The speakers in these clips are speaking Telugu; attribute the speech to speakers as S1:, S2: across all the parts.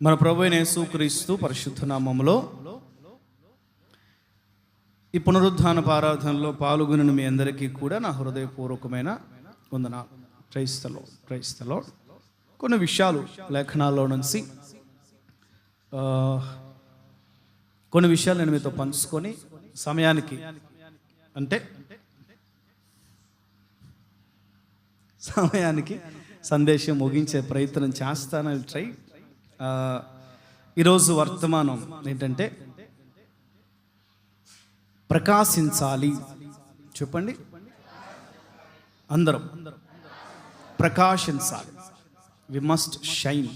S1: మన ప్రభువైన యేసుక్రీస్తు పరిశుద్ధ నామములో ఈ పునరుద్ధాన ఆరాధనలో పాల్గొనిన మీ అందరికీ కూడా నా హృదయపూర్వకమైన వందనాలు. Praise the lord. కొన్ని విషయాలు లేఖనాల్లో నుంచి కొన్ని విషయాలు నేను మీతో పంచుకొని సమయానికి సందేశం ముగించే ప్రయత్నం చేస్తాను. ట్రై. ఈరోజు వర్తమానం ఏంటంటే ప్రకాశించాలి. చెప్పండి, అందరం ప్రకాశించాలి. We must shine.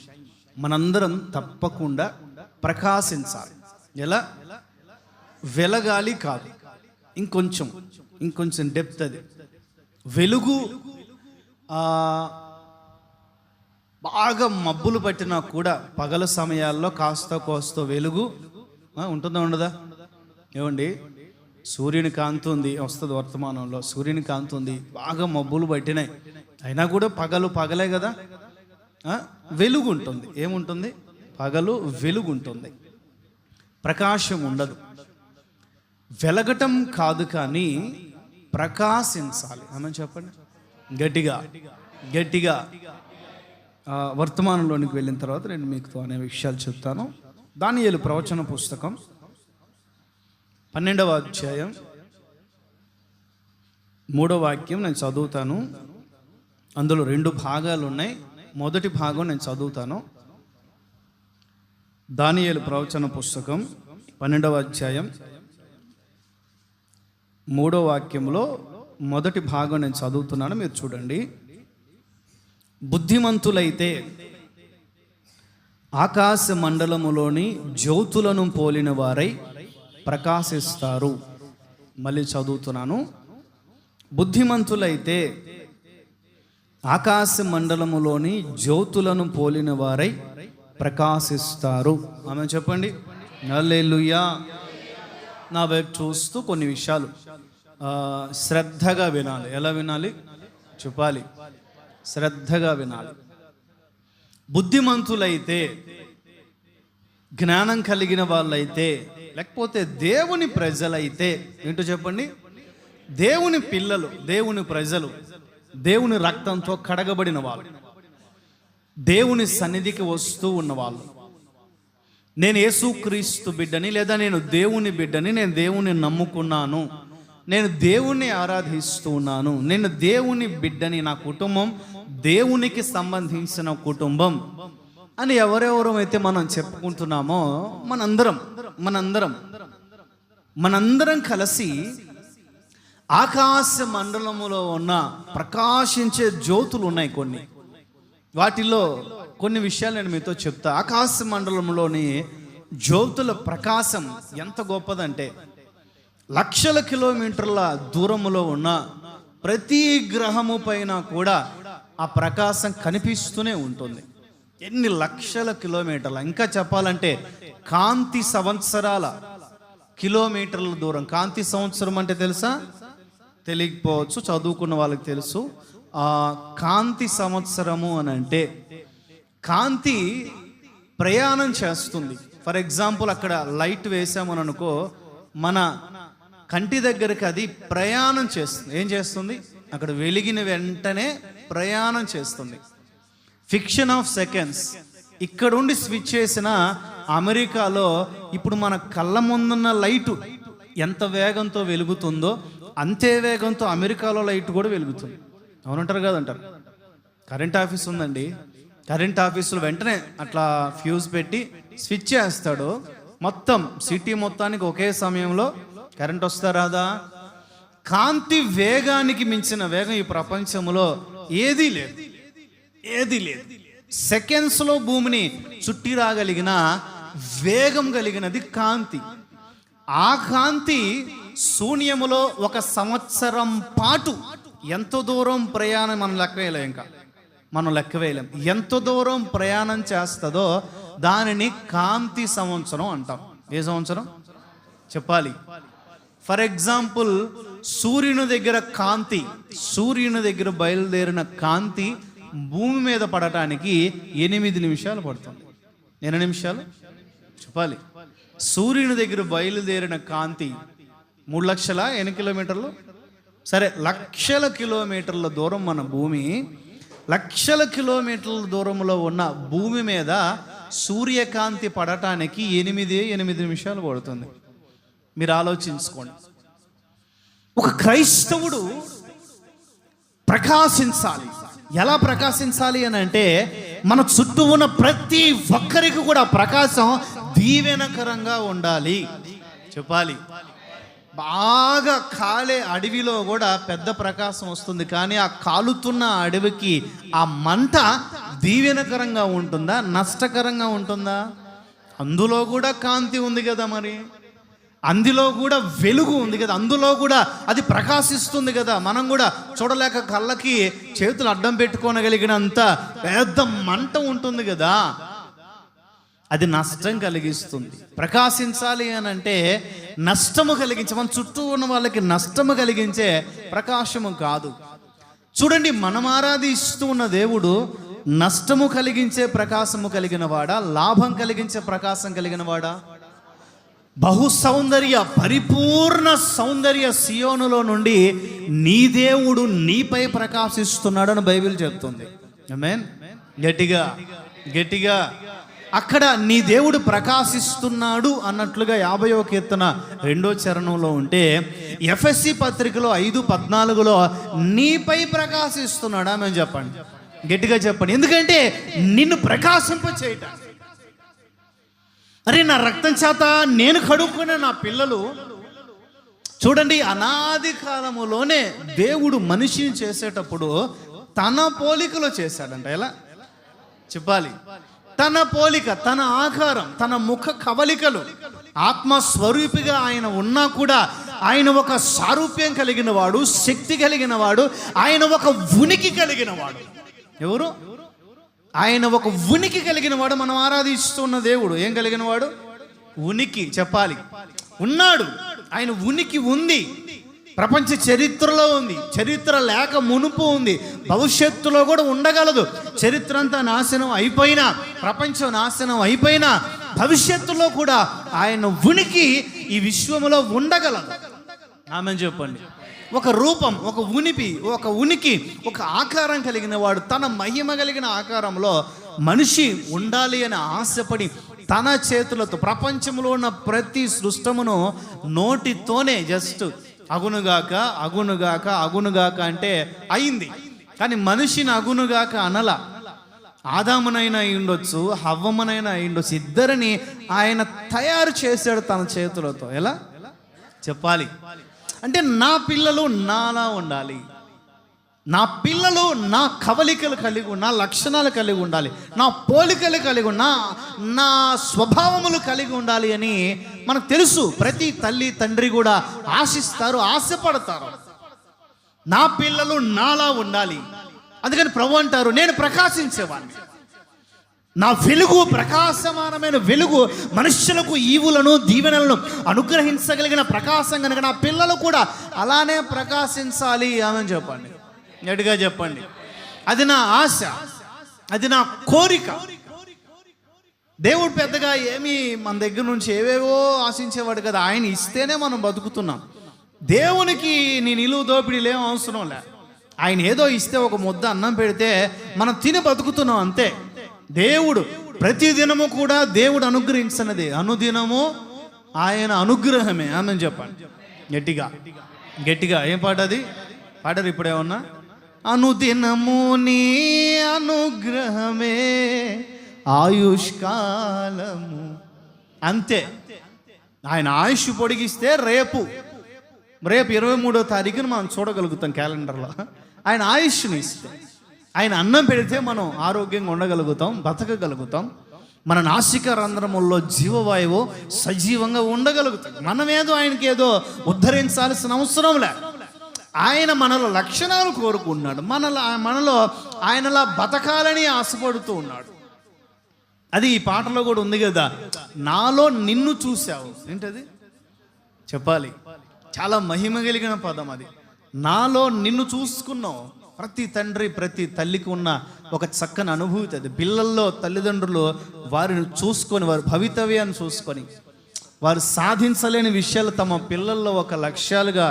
S1: మనందరం తప్పకుండా ప్రకాశించాలి. ఎలా? వెలగాలి కాదు, ఇంకొంచెం డెప్త్. అది వెలుగు బాగా మబ్బులు పట్టినా కూడా పగల సమయాల్లో కాస్త కోస్త వెలుగు ఉంటుందా ఉండదా? ఏమండి, సూర్యుని కాంతి ఉంది, వస్తుంది వర్తమానంలో. సూర్యుని కాంతి ఉంది, బాగా మబ్బులు పట్టినాయి, అయినా కూడా పగలే కదా, వెలుగు ఉంటుంది. ఏముంటుంది? పగలు వెలుగు ఉంటుంది, ప్రకాశం ఉండదు. వెలగటం కాదు కానీ ప్రకాశించాలి. ఏమని చెప్పండి గట్టిగా. వర్తమానంలోనికి వెళ్ళిన తర్వాత నేను మీకు అనే విషయాలు చెప్తాను. దానియేలు ప్రవచన పుస్తకం 12వ అధ్యాయం 3వ వాక్యం నేను చదువుతాను. అందులో 2 భాగాలు ఉన్నాయి. మొదటి భాగం నేను చదువుతాను. దానియేలు ప్రవచన పుస్తకం 12వ అధ్యాయం 3వ వాక్యంలో మొదటి భాగం నేను చదువుతున్నాను, మీరు చూడండి. బుద్ధిమంతులైతే ఆకాశ మండలములోని జ్యోతులను పోలిన వారై ప్రకాశిస్తారు. మళ్ళీ చదువుతున్నాను. బుద్ధిమంతులైతే ఆకాశ మండలములోని జ్యోతులను పోలిన వారై ప్రకాశిస్తారు. ఆమె చెప్పండి హల్లెలూయా. నా వైపు చూస్తూ కొన్ని విషయాలు శ్రద్ధగా వినాలి. ఎలా వినాలి చెప్పాలి? శ్రద్ధగా వినాలి. బుద్ధిమంతులైతే, జ్ఞానం కలిగిన వాళ్ళైతే, లేకపోతే దేవుని ప్రజలైతే, ఏంటో చెప్పండి, దేవుని పిల్లలు, దేవుని ప్రజలు, దేవుని రక్తంతో కడగబడిన వాళ్ళు, దేవుని సన్నిధికి వస్తూ ఉన్నవాళ్ళు, నేను యేసుక్రీస్తు బిడ్డని, లేదా నేను దేవుని బిడ్డని, నేను దేవుని నమ్ముకున్నాను, నేను దేవుణ్ణి ఆరాధిస్తూ ఉన్నాను, నేను దేవుని బిడ్డని, నా కుటుంబం దేవునికి సంబంధించిన కుటుంబం అని ఎవరెవరైతే మనం చెప్పుకుంటున్నామో మనందరం కలిసి ఆకాశ మండలములో ఉన్న ప్రకాశించే జ్యోతులు ఉన్నాయి. వాటిలో కొన్ని విషయాలు నేను మీతో చెప్తా. ఆకాశ మండలంలోని జ్యోతుల ప్రకాశం ఎంత గొప్పదంటే, లక్షల కిలోమీటర్ల దూరములో ఉన్న ప్రతి గ్రహము పైన కూడా ఆ ప్రకాశం కనిపిస్తూనే ఉంటుంది. ఎన్ని లక్షల కిలోమీటర్ల, ఇంకా చెప్పాలంటే కాంతి సంవత్సరాల కిలోమీటర్ల దూరం. కాంతి సంవత్సరం అంటే తెలుసా? తెలియకపోవచ్చు, చదువుకున్న వాళ్ళకి తెలుసు. కాంతి సంవత్సరము అని అంటే కాంతి ప్రయాణం చేస్తుంది. ఫర్ ఎగ్జాంపుల్, అక్కడ లైట్ వేసామని అనుకో, మన కంటి దగ్గరికి అది ప్రయాణం చేస్తుంది. ఏం చేస్తుంది? అక్కడ వెలిగిన వెంటనే ప్రయాణం చేస్తుంది. Fraction of seconds. ఇక్కడుండి స్విచ్ చేసిన అమెరికాలో ఇప్పుడు మన కళ్ళ ముందున్న లైటు ఎంత వేగంతో వెలుగుతుందో అంతే వేగంతో అమెరికాలో లైట్ కూడా వెలుగుతుంది. అవునంటారు కదంటారు. కరెంట్ ఆఫీస్ ఉందండి, కరెంట్ ఆఫీసులో వెంటనే అట్లా ఫ్యూజ్ పెట్టి స్విచ్ చేస్తాడు, మొత్తం సిటీ మొత్తానికి ఒకే సమయంలో కరెంట్ వస్తా రాదా? కాంతి వేగానికి మించిన వేగం ఈ ప్రపంచంలో ఏదీ లేదు. సెకండ్స్లో భూమిని చుట్టి రాగలిగిన వేగం కలిగినది కాంతి. ఆ కాంతి శూన్యములో 1 సంవత్సరం పాటు ఎంత దూరం ప్రయాణం మనం లెక్క వేయలేం. ఎంత దూరం ప్రయాణం చేస్తుందో దానిని కాంతి సంవత్సరం అంటాం. ఏ సంవత్సరం చెప్పాలి? ఫర్ ఎగ్జాంపుల్, సూర్యుని దగ్గర బయలుదేరిన కాంతి భూమి మీద పడటానికి 8 నిమిషాలు పడుతుంది. ఎన్ని నిమిషాలు చెప్పాలి? సూర్యుని దగ్గర బయలుదేరిన కాంతి 3 లక్షల ఎన్ని కిలోమీటర్లు? సరే, లక్షల కిలోమీటర్ల దూరం మన భూమి. లక్షల కిలోమీటర్ల దూరంలో ఉన్న భూమి మీద సూర్యకాంతి పడటానికి 8 నిమిషాలు పడుతుంది. మీరు ఆలోచించుకోండి. ఒక క్రైస్తవుడు ప్రకాశించాలి. ఎలా ప్రకాశించాలి అని అంటే, మన చుట్టూ ఉన్న ప్రతి ఒక్కరికి కూడా ప్రకాశం దీవెనకరంగా ఉండాలి. చెప్పాలి. బాగా కాలే అడవిలో కూడా పెద్ద ప్రకాశం వస్తుంది, కానీ ఆ కాలుతున్న అడవికి ఆ మంట దీవెనకరంగా ఉంటుందా, నష్టకరంగా ఉంటుందా? అందులో కూడా కాంతి ఉంది కదా, మరి అందులో కూడా వెలుగు ఉంది కదా, అందులో కూడా అది ప్రకాశిస్తుంది కదా. మనం కూడా చూడలేక కళ్ళకి చేతులు అడ్డం పెట్టుకోనగలిగినంత పెద్ద మంట ఉంటుంది కదా. అది నష్టం కలిగిస్తుంది. ప్రకాశించాలి అని అంటే నష్టము కలిగించే, మన చుట్టూ ఉన్న వాళ్ళకి నష్టము కలిగించే ప్రకాశము కాదు. చూడండి, మనం ఆరాధిస్తూ ఉన్న దేవుడు నష్టము కలిగించే ప్రకాశము కలిగిన వాడా, లాభం కలిగించే ప్రకాశం కలిగిన వాడా? బహు సౌందర్య, పరిపూర్ణ సౌందర్య సియోనులో నుండి నీ దేవుడు నీపై ప్రకాశిస్తున్నాడు అని బైబిల్ చెప్తుంది. ఆమేన్. గట్టిగా గట్టిగా అక్కడ నీ దేవుడు ప్రకాశిస్తున్నాడు అన్నట్లుగా 50వ కీర్తన 2వ చరణంలో ఉంటే, ఎఫెసీ పత్రికలో 5:14లో నీపై ప్రకాశిస్తున్నాడు. ఆమేన్ చెప్పండి, గట్టిగా చెప్పండి. ఎందుకంటే నిన్ను ప్రకాశింప చేయటం. అరే, నా రక్తం చేత నేను కడుక్కునే నా పిల్లలు, చూడండి, అనాది కాలములోనే దేవుడు మనిషిని చేసేటప్పుడు తన పోలికలో చేశాడంట. ఎలా చెప్పాలి? తన పోలిక, తన ఆకారం, తన ముఖ కవలికలు, ఆత్మస్వరూపిగా ఆయన ఉన్నా కూడా ఆయన ఒక సారూప్యం కలిగిన వాడు, శక్తి కలిగిన వాడు, ఆయన ఒక ఉనికి కలిగిన వాడు. ఎవరు? ఆయన ఒక ఉనికి కలిగిన వాడు. మనం ఆరాధిస్తున్న దేవుడు ఏం కలిగిన వాడు? ఉనికి. చెప్పాలి, ఉన్నాడు. ఆయన ఉనికి ఉంది, ప్రపంచ చరిత్రలో ఉంది, చరిత్ర లేక మునుపు ఉంది, భవిష్యత్తులో కూడా ఉండగలదు. చరిత్ర అంతా నాశనం అయిపోయినా, ప్రపంచం నాశనం అయిపోయినా, భవిష్యత్తులో కూడా ఆయన ఉనికి ఈ విశ్వములో ఉండగలదు. ఆమేన్ చెప్పండి. ఒక రూపం, ఒక ఉనికి, ఒక ఆకారం కలిగిన వాడు. తన మహిమ కలిగిన ఆకారంలో మనిషి ఉండాలి అని ఆశపడి తన చేతులతో ప్రపంచంలో ఉన్న ప్రతి సృష్టమును నోటితోనే జస్ట్ అగునుగాక అగునుగాక అగునుగాక అంటే అయింది. కానీ మనిషిని అగునుగాక అనల. ఆదామునైనా అయి ఉండొచ్చు, హవ్వమ్మనైనా అయి ఉండొచ్చు, ఇద్దరిని ఆయన తయారు చేశాడు తన చేతులతో. ఎలా చెప్పాలి అంటే, నా పిల్లలు నాలా ఉండాలి, నా పిల్లలు నా కవలికలు కలిగి, నా లక్షణాలు కలిగి ఉండాలి, నా పోలికలు కలిగి, నా స్వభావములు కలిగి ఉండాలి అని మనకు తెలుసు. ప్రతి తల్లి తండ్రి కూడా ఆశిస్తారు, ఆశపడతారు. నా పిల్లలు నాలా ఉండాలి. అందుకని ప్రభు అంటారు, నేను ప్రకాశించేవాడిని. నా వెలుగు, ప్రకాశమానమైన వెలుగు, మనుష్యులకు ఈవులను దీవెనలను అనుగ్రహించగలిగిన ప్రకాశం కనుక నా పిల్లలు కూడా అలానే ప్రకాశించాలి అని చెప్పండి, గట్టిగా చెప్పండి. అది నా ఆశ, అది నా కోరిక. దేవుడు పెద్దగా ఏమీ మన దగ్గర నుంచి ఏవేవో ఆశించేవాడు కదా. ఆయన ఇస్తేనే మనం బతుకుతున్నాం. దేవునికి నీ నిలువు దోపిడీలు ఏం అవసరం లే. ఆయన ఏదో ఇస్తే, ఒక ముద్ద అన్నం పెడితే మనం తిని బతుకుతున్నాం అంతే. దేవుడు ప్రతిదినము కూడా దేవుడు అనుగ్రహించినది, అనుదినము ఆయన అనుగ్రహమే. ఆమెను చెప్పండి గట్టిగా గట్టిగా. ఏం పాట అది? పాడరు ఇప్పుడేమన్నా? అనుదినము నీ అనుగ్రహమే ఆయుష్కాలము. అంతే. ఆయన ఆయుష్ పొడిగిస్తే రేపు 23వ తారీఖున మనం చూడగలుగుతాం క్యాలెండర్లో. ఆయన ఆయుష్ని ఇస్తే, ఆయన అన్నం పెడితే మనం ఆరోగ్యంగా ఉండగలుగుతాం, బతకగలుగుతాం. మన నాసిక రంధ్రముల్లో జీవవాయువు సజీవంగా ఉండగలుగుతాం. మనమేదో ఆయనకి ఏదో ఉద్ధరించాల్సిన అవసరం లే. ఆయన మనలో లక్షణాలు కోరుకున్నాడు, మనలో ఆయనలా బతకాలని ఆశపడుతూ ఉన్నాడు. అది ఈ పాటలో కూడా ఉంది కదా, నాలో నిన్ను చూశావు. ఏంటది చెప్పాలి? చాలా మహిమ కలిగిన పదం అది. నాలో నిన్ను చూసుకున్నావు. ప్రతి తండ్రి ప్రతి తల్లికి ఉన్న ఒక చక్కని అనుభూతి అది. పిల్లల్లో తల్లిదండ్రులు వారిని చూసుకొని, వారి భవితవ్యాన్ని చూసుకొని, వారు సాధించలేని విషయాలు తమ పిల్లల్లో ఒక లక్ష్యాలుగా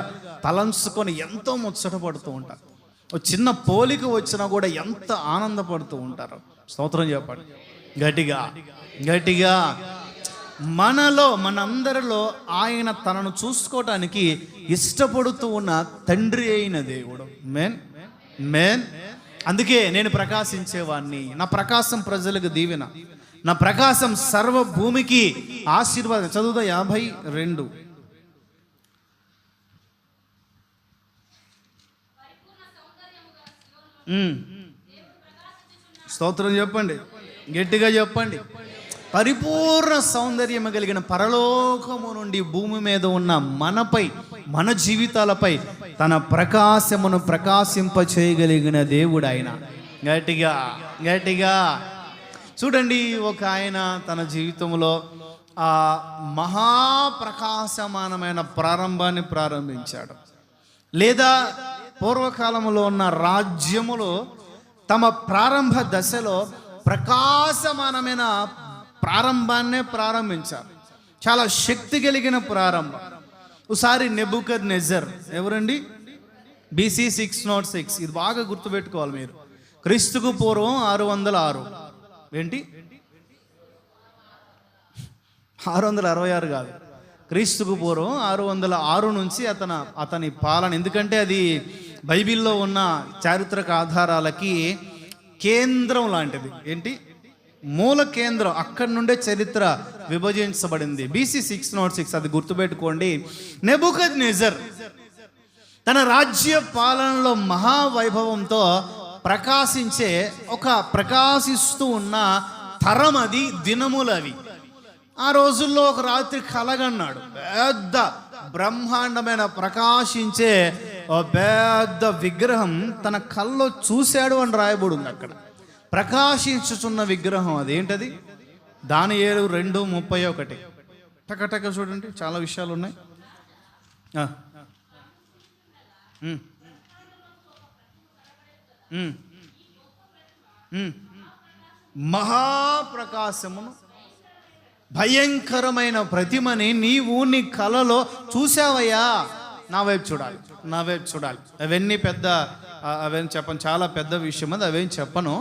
S1: తలంచుకొని ఎంతో ముచ్చటపడుతూ ఉంటారు. ఒక చిన్న పోలిక వచ్చినా కూడా ఎంత ఆనందపడుతూ ఉంటారు. స్తోత్రం చెప్పండి గట్టిగా గట్టిగా. మనలో మనందరిలో ఆయన తనను చూసుకోవటానికి ఇష్టపడుతూ ఉన్న తండ్రి అయిన దేవుడు. మేన్ మేన్. అందుకే నేను ప్రకాశించేవాడిని, నా ప్రకాశం ప్రజలకు దీవెన, నా ప్రకాశం సర్వ భూమికి ఆశీర్వాదం. చదువుదా 52. స్తోత్రం చెప్పండి గట్టిగా చెప్పండి. పరిపూర్ణ సౌందర్యము కలిగిన పరలోకము నుండి భూమి మీద ఉన్న మనపై, మన జీవితాలపై తన ప్రకాశమును ప్రకాశింప చేయగలిగిన దేవుడు ఆయన. గట్టిగా గట్టిగా చూడండి. ఒక ఆయన తన జీవితంలో ఆ మహాప్రకాశమానమైన ప్రారంభాన్ని ప్రారంభించాడు. లేదా పూర్వకాలంలో ఉన్న రాజ్యములో తమ ప్రారంభ దశలో ప్రకాశమానమైన ప్రారంభాన్నే ప్రారంభించారు. చాలా శక్తి కలిగిన ప్రారంభం. ఒకసారి నెబుకద్నెజర్ ఎవరండి? BC 606. ఇది బాగా గుర్తుపెట్టుకోవాలి మీరు. క్రీస్తుకు పూర్వం 606. ఏంటి 666 కాదు, క్రీస్తుకు పూర్వం 606 నుంచి అతని పాలన. ఎందుకంటే అది బైబిల్లో ఉన్న చారిత్రక ఆధారాలకి కేంద్రం లాంటిది. ఏంటి? మూల కేంద్రం. అక్కడి నుండే చరిత్ర విభజించబడింది. BC 606. అది గుర్తుపెట్టుకోండి. నెబుకద్నెజర్ తన రాజ్య పాలనలో మహావైభవంతో ప్రకాశిస్తూ ఉన్న తరం అది, దినములవి. ఆ రోజుల్లో ఒక రాత్రి కలగన్నాడు. పెద్ద బ్రహ్మాండమైన ప్రకాశించే పెద్ద విగ్రహం తన కల్లో చూశాడు అని రాయబడి ఉంది అక్కడ. ప్రకాశించుచున్న విగ్రహం. అదేంటది? దానియేలు 2:31. టక చూడండి, చాలా విషయాలు ఉన్నాయి. మహాప్రకాశమును భయంకరమైన ప్రతిమని నీవు నీ కలలో చూసావయ్యా. నా వైపు చూడాలి, నా వైపు చూడాలి. అవన్నీ చెప్పను, చాలా పెద్ద విషయం అది, అవేం చెప్పను.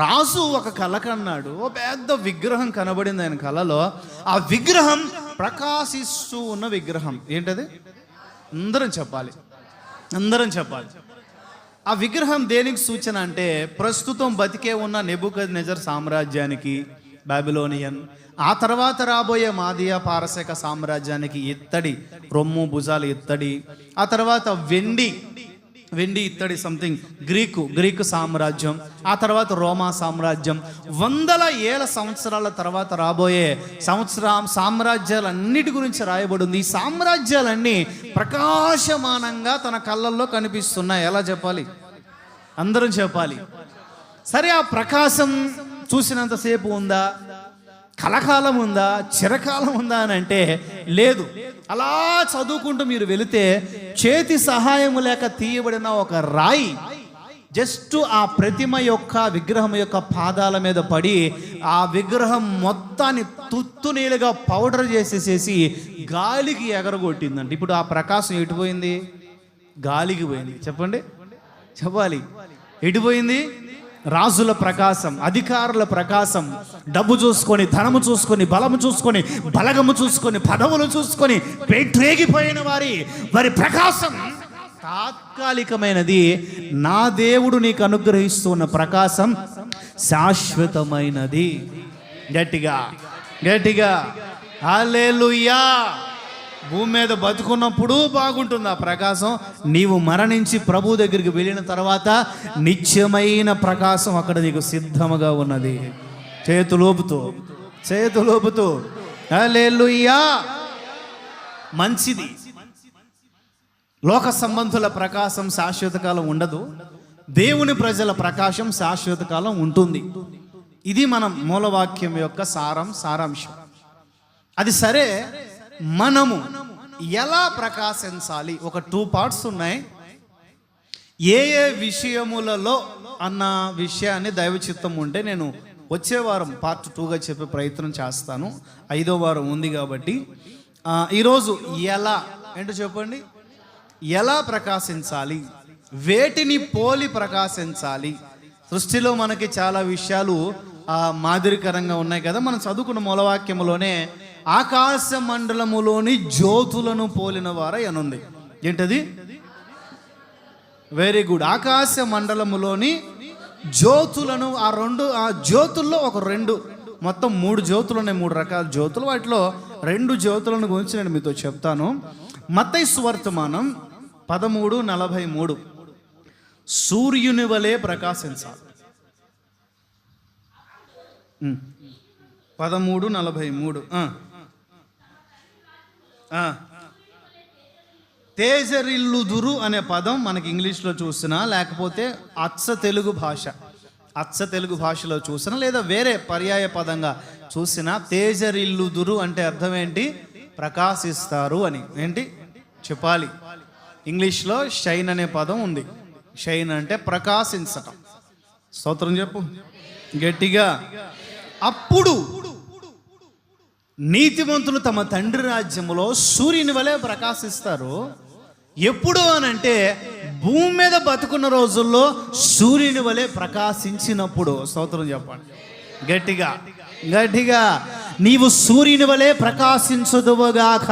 S1: రాజు ఒక కల కన్నాడు. ఓ పెద్ద విగ్రహం కనబడింది ఆయన కలలో. ఆ విగ్రహం ప్రకాశిస్తూ ఉన్న విగ్రహం. ఏంటది? అందరం చెప్పాలి. ఆ విగ్రహం దేనికి సూచన అంటే ప్రస్తుతం బతికే ఉన్న నెబుకద్నెజర్ సామ్రాజ్యానికి, బాబిలోనియన్, ఆ తర్వాత రాబోయే మాదియా పారసీక సామ్రాజ్యానికి ఇత్తడి, రొమ్ము భుజాలు ఇత్తడి, ఆ తర్వాత వెండి ఇత్తడి సంథింగ్ గ్రీకు సామ్రాజ్యం, ఆ తర్వాత రోమా సామ్రాజ్యం. 100 సంవత్సరాల తర్వాత రాబోయే సామ్రాజ్యాలన్నిటి గురించి రాయబడింది. ఈ సామ్రాజ్యాలన్నీ ప్రకాశమానంగా తన కళ్ళల్లో కనిపిస్తున్నాయి. ఎలా చెప్పాలి? అందరం చెప్పాలి. సరే, ఆ ప్రకాశం చూసినంతసేపు ఉందా? కలకాలం ఉందా? చిరకాలం ఉందా అని అంటే లేదు. అలా చదువుకుంటూ మీరు వెళితే చేతి సహాయము లేక తీయబడిన ఒక రాయి జస్ట్ ఆ ప్రతిమ యొక్క, విగ్రహం యొక్క పాదాల మీద పడి ఆ విగ్రహం మొత్తాన్ని తుత్తునీలుగా పౌడర్ చేసేసేసి గాలికి ఎగరగొట్టిందండి. ఇప్పుడు ఆ ప్రకాశం ఎటుపోయింది? గాలికి పోయింది. చెప్పాలి. ఎటుపోయింది? రాజుల ప్రకాశం, అధికారుల ప్రకాశం, డబ్బు చూసుకొని, ధనము చూసుకొని, బలము చూసుకొని, బలగము చూసుకొని, పదవులు చూసుకొని పేట్రేగిపోయిన వారి ప్రకాశం తాత్కాలికమైనది. నా దేవుడు నీకు అనుగ్రహిస్తున్న ప్రకాశం శాశ్వతమైనది. గట్టిగా హల్లెలూయా. భూమి మీద బతుకున్నప్పుడు బాగుంటుంది ఆ ప్రకాశం. నీవు మరణించి ప్రభు దగ్గరికి వెళ్ళిన తర్వాత నిత్యమైన ప్రకాశం అక్కడ నీకు సిద్ధముగా ఉన్నది. చేతులోపుతూ హల్లెలూయా. మంచిది. లోక సంబంధుల ప్రకాశం శాశ్వత కాలం ఉండదు. దేవుని ప్రజల ప్రకాశం శాశ్వత కాలం ఉంటుంది. ఇది మనం మూలవాక్యం యొక్క సారాంశం. అది సరే, మనము ఎలా ప్రకాశించాలి? ఒక 2 పార్ట్స్ ఉన్నాయి. ఏ ఏ విషయములలో అన్న విషయాన్ని దైవ చిత్తం ఉంటే నేను వచ్చే వారం పార్ట్ 2గా చెప్పే ప్రయత్నం చేస్తాను. 5వ వారం ఉంది కాబట్టి ఈరోజు ఎలా ఏంటో చెప్పండి. ఎలా ప్రకాశించాలి, వేటిని పోలి ప్రకాశించాలి. సృష్టిలో మనకి చాలా విషయాలు మాదిరికరంగా ఉన్నాయి కదా. మనం చదువుకున్న మూలవాక్యములోనే ఆకాశ మండలములోని జ్యోతులను పోలిన వారై అనుంది. ఏంటది? Very good. ఆకాశ మండలములోని జ్యోతులను, ఆ జ్యోతుల్లో ఒక 2, మొత్తం 3 జ్యోతులు ఉన్నాయి. 3 రకాల జ్యోతులు. వాటిలో 2 జ్యోతులను గురించి నేను మీతో చెప్తాను. మత్తయి సువార్తమానం 13:43 సూర్యుని వలె ప్రకాశించాలి. 13:43 తేజరిల్లుదురు అనే పదం మనకి ఇంగ్లీష్లో చూసినా, లేకపోతే అచ్చ తెలుగు భాషలో చూసినా, లేదా వేరే పర్యాయ పదంగా చూసినా, తేజరిల్లుదురు అంటే అర్థం ఏంటి? ప్రకాశిస్తారు అని. ఏంటి చెప్పాలి? ఇంగ్లీష్లో షైన్ అనే పదం ఉంది. షైన్ అంటే ప్రకాశించటం. స్తోత్రం చెప్పు గట్టిగా. అప్పుడు నీతిమంతులు తమ తండ్రి రాజ్యములో సూర్యుని వలె ప్రకాశిస్తారు. ఎప్పుడు అనంటే భూమి మీద బతుకున్న రోజుల్లో సూర్యుని వలె ప్రకాశించినప్పుడు. స్తోత్రం చెప్పండి గట్టిగా గట్టిగా. నీవు సూర్యుని వలె ప్రకాశించుదువుగాక,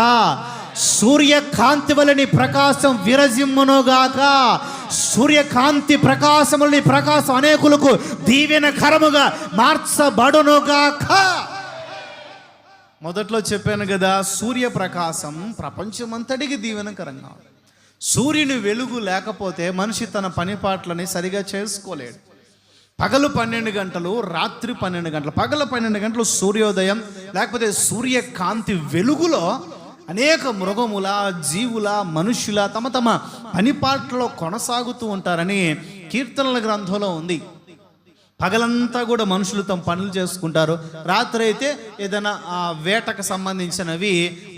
S1: సూర్యకాంతి వలని ప్రకాశం విరజిమ్మునుగాక. సూర్యకాంతి ప్రకాశములని ప్రకాశం అనేకులకు దీవెనకరముగా మార్చబడునుగాక. మొదట్లో చెప్పాను కదా, సూర్యప్రకాశం ప్రపంచమంతటికి దీవెనకరంగా. సూర్యుని వెలుగు లేకపోతే మనిషి తన పని పాటలని సరిగా చేసుకోలేడు. పగలు 12 గంటలు, రాత్రి 12 గంటలు. పగల 12 గంటలు సూర్యోదయం, లేకపోతే సూర్యకాంతి వెలుగులో అనేక మృగముల, జీవుల, మనుష్యుల తమ తమ పనిపాట్లలో కొనసాగుతూ ఉంటారని కీర్తనల గ్రంథంలో ఉంది. పగలంతా కూడా మనుషులు తమ పనులు చేసుకుంటారు. రాత్రి అయితే ఏదైనా వేటకు సంబంధించినవి,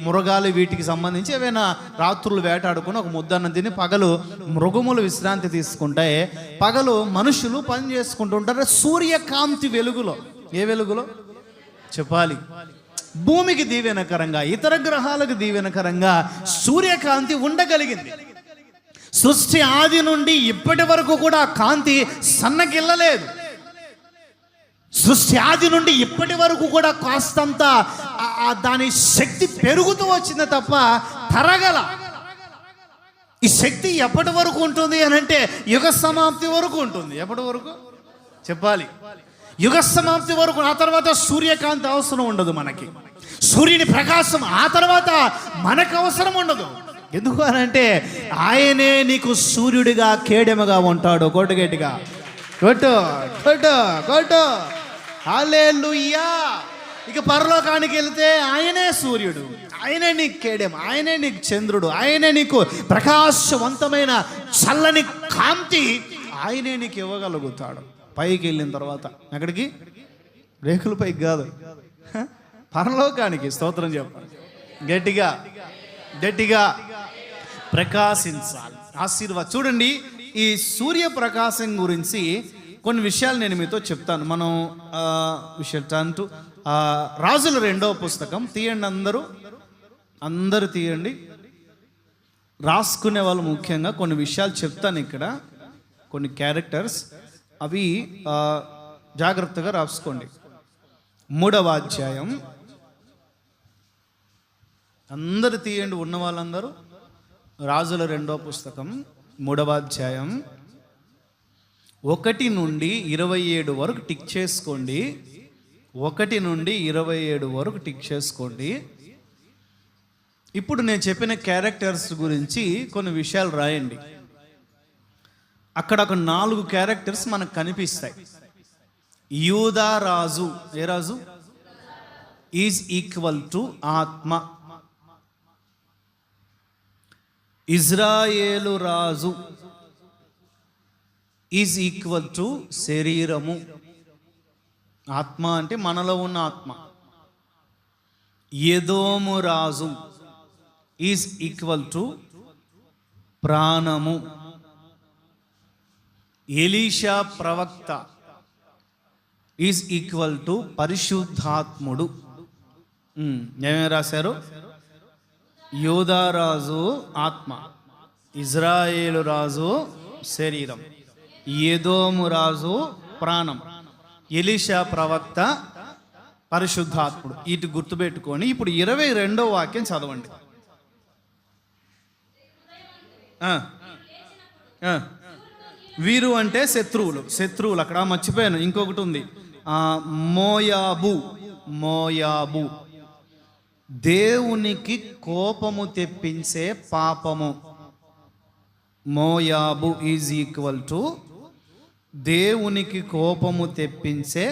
S1: మృగాలు, వీటికి సంబంధించి ఏవైనా రాత్రులు వేటాడుకుని ఒక ముద్దన్న తిని పగలు మృగములు విశ్రాంతి తీసుకుంటాయి. పగలు మనుషులు పని చేసుకుంటూ ఉంటారు సూర్యకాంతి వెలుగులో. ఏ వెలుగులో చెప్పాలి? భూమికి దీవెనకరంగా, ఇతర గ్రహాలకు దీవెనకరంగా సూర్యకాంతి ఉండగలిగింది. సృష్టి ఆది నుండి ఇప్పటి వరకు కూడా కాంతి సన్నగిల్లలేదు. సృష్టి ఆది నుండి ఇప్పటి వరకు కూడా కాస్తంత దాని శక్తి పెరుగుతూ వచ్చింది తప్ప తరగల. ఈ శక్తి ఎప్పటి వరకు ఉంటుంది అని అంటే యుగ సమాప్తి వరకు ఉంటుంది. ఎప్పటి వరకు చెప్పాలి? యుగ సమాప్తి వరకు. ఆ తర్వాత సూర్యకాంతి అవసరం ఉండదు మనకి. సూర్యుని ప్రకాశం ఆ తర్వాత మనకు అవసరం ఉండదు. ఎందుకు అని అంటే ఆయనే నీకు సూర్యుడిగా, కేడెమగా ఉంటాడు. కొట్టుగట్టిగా కొట్టు కొట్టు కొట్టు. హల్లెలూయా. ఇక పరలోకానికి వెళ్తే ఆయనే సూర్యుడు, ఆయనే నీకు కేడెం, ఆయనే నీకు చంద్రుడు, ఆయనే నీకు ప్రకాశవంతమైన చల్లని కాంతి ఆయనే నీకు ఇవ్వగలుగుతాడు. పైకి వెళ్ళిన తర్వాత ఎక్కడికి? రేకుల పైకి కాదు, పరలోకానికి. స్తోత్రం చెప్పాలి గట్టిగా గట్టిగా. ప్రకాశించాలి, ఆశీర్వాదం. చూడండి, ఈ సూర్యప్రకాశం గురించి కొన్ని విషయాలు నేను మీతో చెప్తాను. మనం టర్న్ టు రాజుల 2వ పుస్తకం తీయండి. అందరూ తీయండి. రాసుకునే వాళ్ళు ముఖ్యంగా కొన్ని విషయాలు చెప్తాను ఇక్కడ, కొన్ని క్యారెక్టర్స్. అవి జాగ్రత్తగా రాసుకోండి. 3వ అధ్యాయం. అందరు తీయండి, ఉన్న వాళ్ళందరూ. రాజుల 2వ పుస్తకం 3వ అధ్యాయం 1 నుండి 27 వరకు టిక్ చేసుకోండి. 1 నుండి 27 వరకు టిక్ చేసుకోండి. ఇప్పుడు నేను చెప్పిన క్యారెక్టర్స్ గురించి కొన్ని విషయాలు రాయండి. అక్కడ ఒక 4 క్యారెక్టర్స్ మనకు కనిపిస్తాయి. యూదా రాజు, ఏ రాజు? ఈజ్ ఈక్వల్ టు ఆత్మ. ఇజ్రాయేలు రాజు ఈజ్ ఈక్వల్ టు శరీరము. ఆత్మ అంటే మనలో ఉన్న ఆత్మ. ఎదోము రాజు ఈజ్ ఈక్వల్ టు ప్రాణము. ఎలీషా ప్రవక్త ఈజ్ ఈక్వల్ టు పరిశుద్ధాత్ముడు. ఏమేమి రాశారు? యూదారాజు ఆత్మ, ఇజ్రాయేలు రాజు శరీరం, ఏదోము రాజు ప్రాణం, ఎలీషా ప్రవక్త పరిశుద్ధాత్ముడు. వీటి గుర్తుపెట్టుకొని ఇప్పుడు 22వ వాక్యం చదవండి. వీరు అంటే శత్రువులు అక్కడ మర్చిపోయాను, ఇంకొకటి ఉంది, మోయాబు దేవునికి కోపము తెప్పించే పాపము. మోయాబు ఈజ్ ఈక్వల్ టు దేవునికి కోపము తెప్పించే